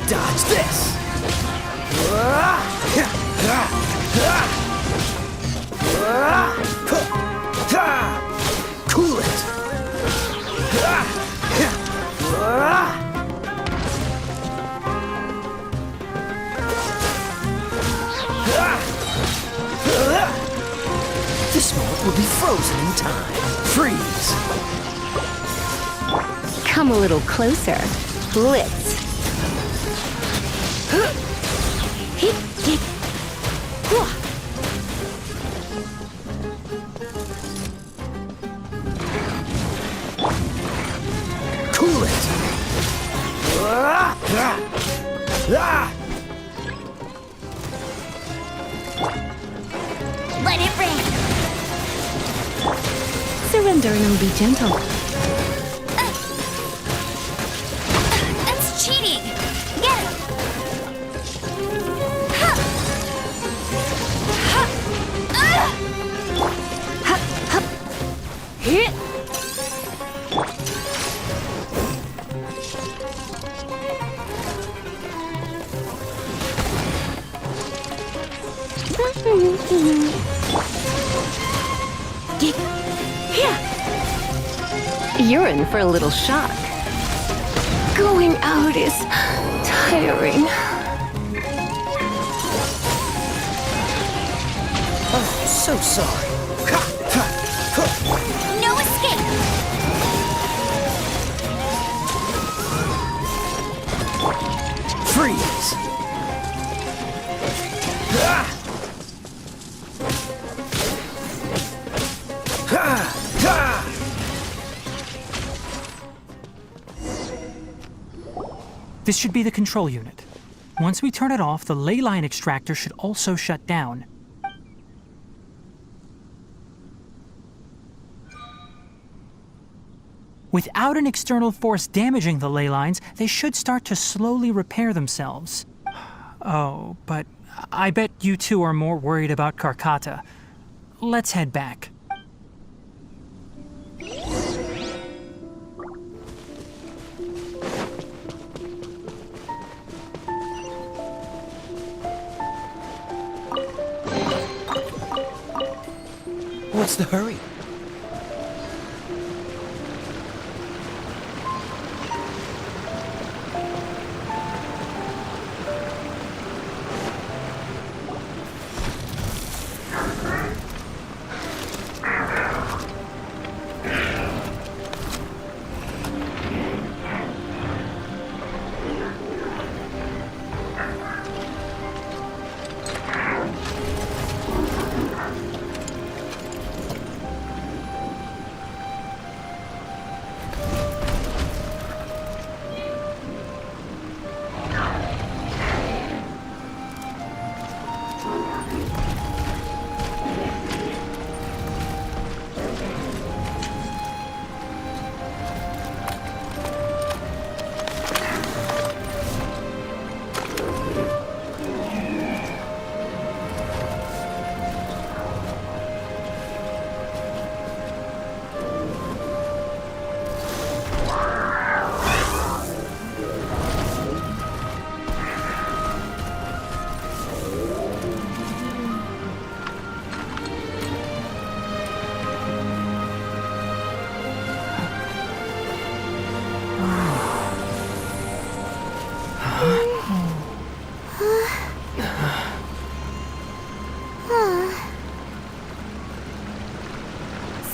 Dodge this! Cool it! This moment will be frozen in time. Freeze! Come a little closer. Blitz. Cool it! Let it rain. Surrender and be gentle. That's cheating. Get him. Ha. Ha. Hit! You're in for a little shock. Going out is tiring. Oh, so sorry. No escape. Freeze! This should be the control unit. Once we turn it off, the ley line extractor should also shut down. Without an external force damaging the ley lines, they should start to slowly repair themselves. Oh, but I bet you two are more worried about Karkata. Let's head back. What's the hurry?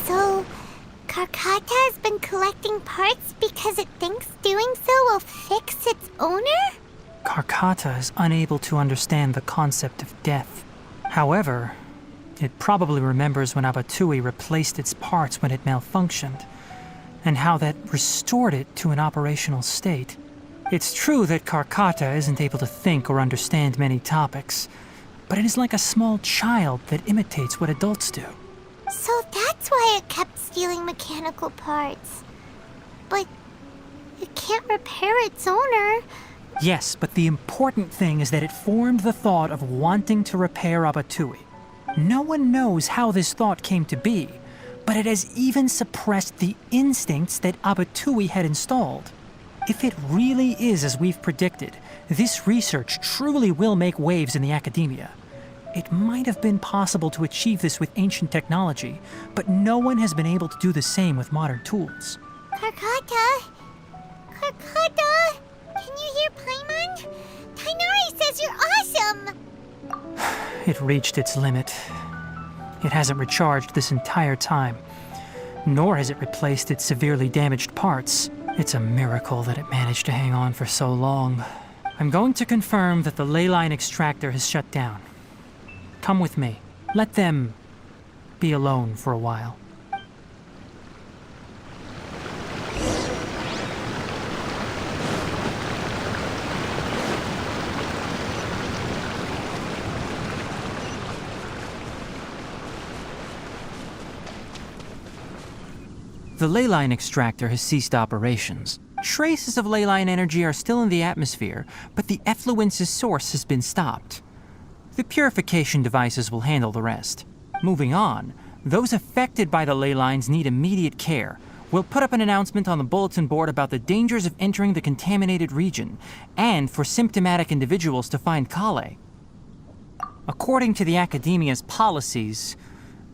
So, Karkata has been collecting parts because it thinks doing so will fix its owner? Karkata is unable to understand the concept of death. However, it probably remembers when Abatui replaced its parts when it malfunctioned, and how that restored it to an operational state. It's true that Karkata isn't able to think or understand many topics, but it is like a small child that imitates what adults do. So that's why it kept stealing mechanical parts. But it can't repair its owner. Yes, but the important thing is that it formed the thought of wanting to repair Abatui. No one knows how this thought came to be, but it has even suppressed the instincts that Abatui had installed. If it really is as we've predicted, this research truly will make waves in the academia. It might have been possible to achieve this with ancient technology, but no one has been able to do the same with modern tools. Karkata? Karkata? Can you hear Paimon? Tignari says you're awesome! It reached its limit. It hasn't recharged this entire time, nor has it replaced its severely damaged parts. It's a miracle that it managed to hang on for so long. I'm going to confirm that the ley line extractor has shut down. Come with me. Let them be alone for a while. The ley line extractor has ceased operations. Traces of ley line energy are still in the atmosphere, but the effluence's source has been stopped. The purification devices will handle the rest. Moving on, those affected by the ley lines need immediate care. We'll put up an announcement on the bulletin board about the dangers of entering the contaminated region, and for symptomatic individuals to find Kale. According to the Academia's policies,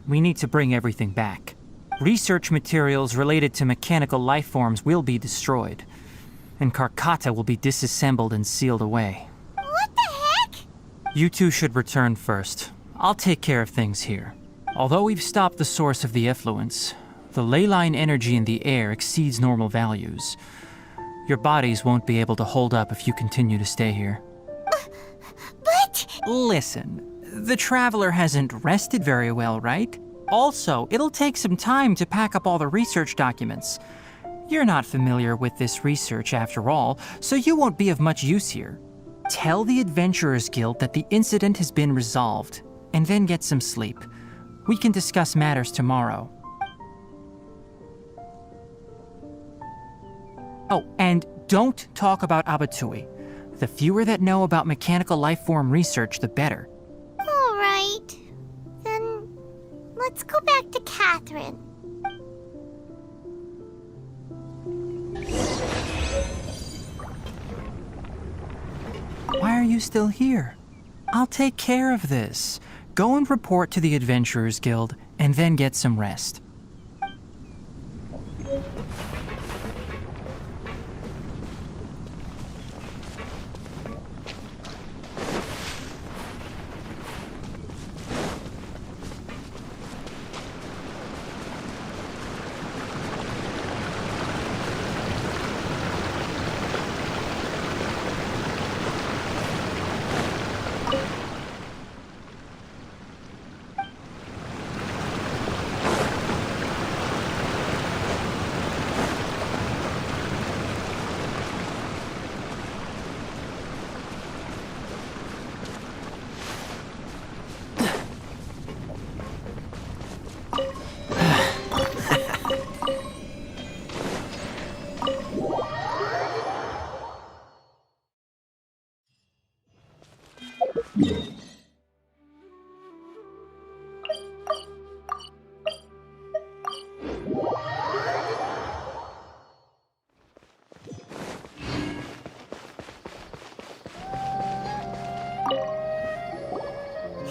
we need to bring everything back. Research materials related to mechanical life forms will be destroyed, and Karkata will be disassembled and sealed away. What the heck? You two should return first. I'll take care of things here. Although we've stopped the source of the effluence, the ley line energy in the air exceeds normal values. Your bodies won't be able to hold up if you continue to stay here. But... Listen, the Traveler hasn't rested very well, right? Also, it'll take some time to pack up all the research documents. You're not familiar with this research after all, so you won't be of much use here. Tell the Adventurers Guild that the incident has been resolved, and then get some sleep. We can discuss matters tomorrow. Oh, and don't talk about Abatui. The fewer that know about mechanical life form research, the better. All right. Then let's go back to Catherine. Why are you still here? I'll take care of this. Go and report to the Adventurers Guild, and then get some rest.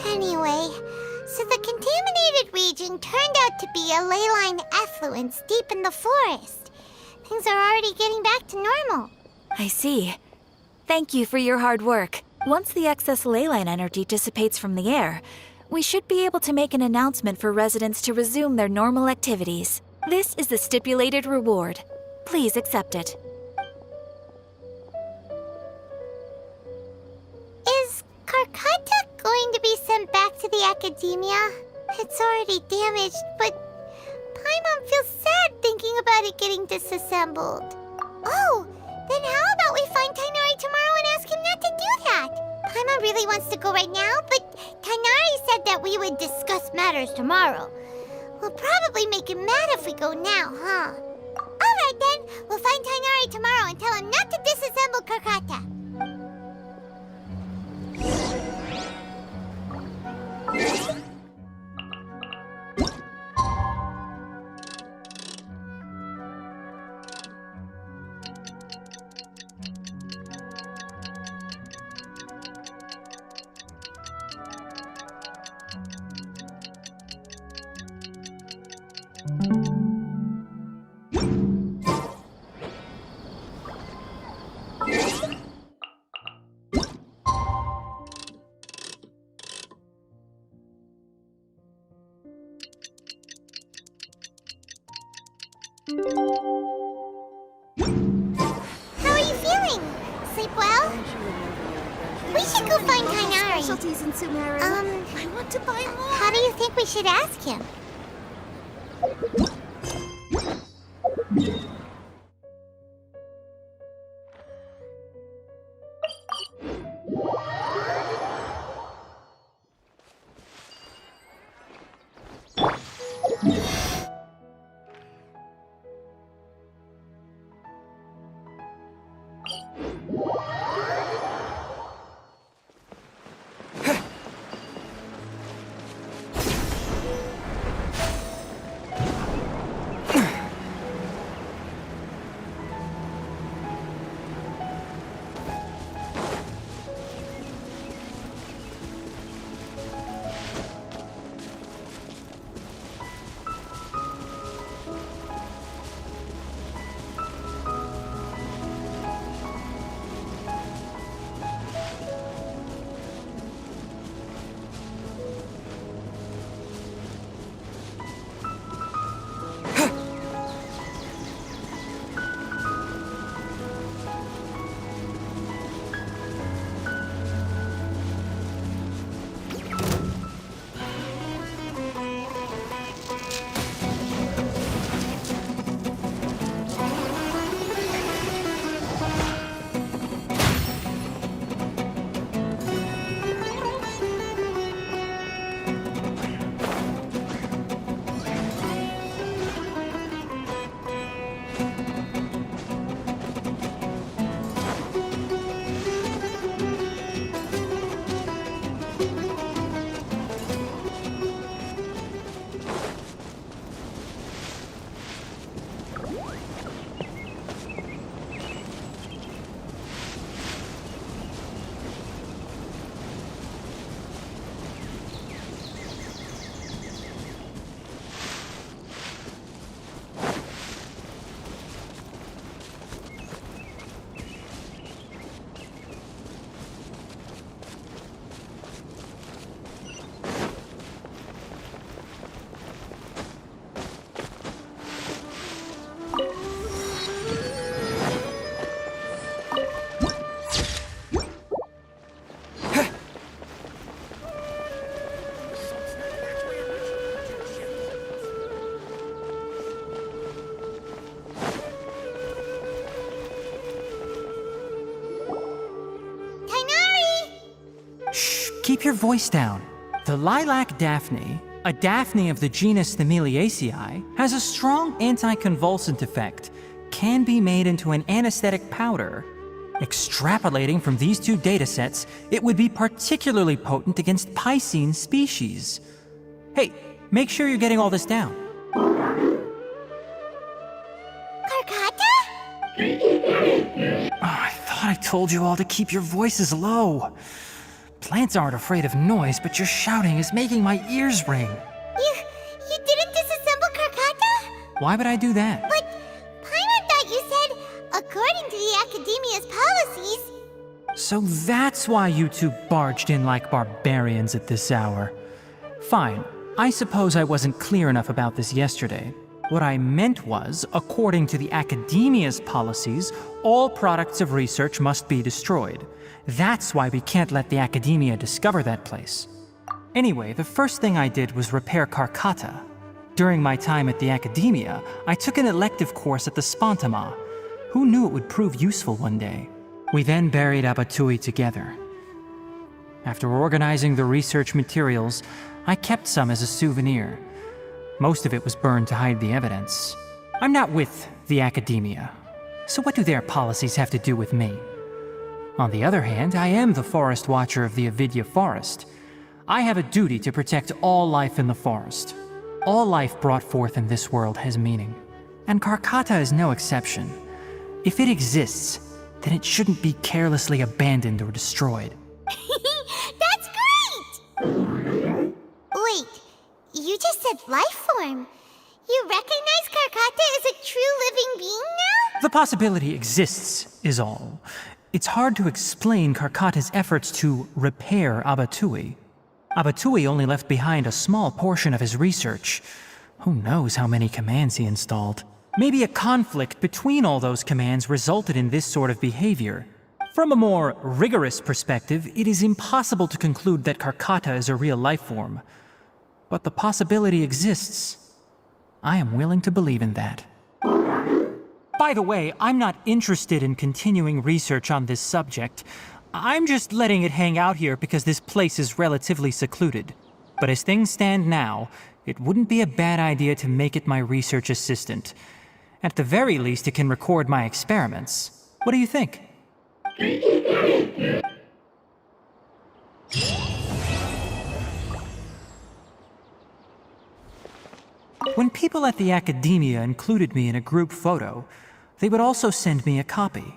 Anyway, so the contaminated region turned out to be a ley line effluence deep in the forest. Things are already getting back to normal. I see. Thank you for your hard work. Once the excess ley line energy dissipates from the air, we should be able to make an announcement for residents to resume their normal activities. This is the stipulated reward. Please accept it. Karkata going to be sent back to the academia? It's already damaged, but Paimon feels sad thinking about it getting disassembled. Oh, then how about we find Tignari tomorrow and ask him not to do that? Paimon really wants to go right now, but Tignari said that we would discuss matters tomorrow. We'll probably make him mad if we go now, huh? Alright then, we'll find Tignari tomorrow and tell him not to disassemble Karkata. How are you feeling? Sleep well? We should go find Tignari. Specialties in Sumeru. I want to buy more. How do you think we should ask him? Keep your voice down. The lilac daphne, a daphne of the genus Thameliaceae, has a strong anticonvulsant effect, can be made into an anesthetic powder. Extrapolating from these two datasets, it would be particularly potent against Piscine species. Hey, make sure you're getting all this down. Karkata? Oh, I thought I told you all to keep your voices low. Plants aren't afraid of noise, but your shouting is making my ears ring. You didn't disassemble Karkata? Why would I do that? But Paimon thought you said, according to the Academia's policies... So that's why you two barged in like barbarians at this hour. Fine, I suppose I wasn't clear enough about this yesterday. What I meant was, according to the Academia's policies, all products of research must be destroyed. That's why we can't let the Academia discover that place. Anyway, the first thing I did was repair Karkata. During my time at the Academia, I took an elective course at the Spontama. Who knew it would prove useful one day? We then buried Abatui together. After organizing the research materials, I kept some as a souvenir. Most of it was burned to hide the evidence. I'm not with the Academia, so what do their policies have to do with me? On the other hand, I am the Forest Watcher of the Avidya Forest. I have a duty to protect all life in the forest. All life brought forth in this world has meaning, and Karkata is no exception. If it exists, then it shouldn't be carelessly abandoned or destroyed. That's great! Wait, you just said life form. You recognize Karkata as a true living being now? The possibility exists, is all. It's hard to explain Karkata's efforts to repair Abatui. Abatui only left behind a small portion of his research. Who knows how many commands he installed? Maybe a conflict between all those commands resulted in this sort of behavior. From a more rigorous perspective, it is impossible to conclude that Karkata is a real life form. But the possibility exists. I am willing to believe in that. By the way, I'm not interested in continuing research on this subject. I'm just letting it hang out here because this place is relatively secluded. But as things stand now, it wouldn't be a bad idea to make it my research assistant. At the very least, it can record my experiments. What do you think? When people at the Academia included me in a group photo, they would also send me a copy.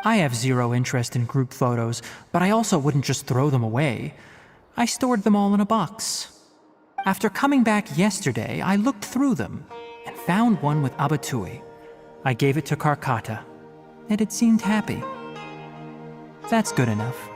I have zero interest in group photos, but I also wouldn't just throw them away. I stored them all in a box. After coming back yesterday, I looked through them and found one with Abatui. I gave it to Karkata, and it seemed happy. That's good enough.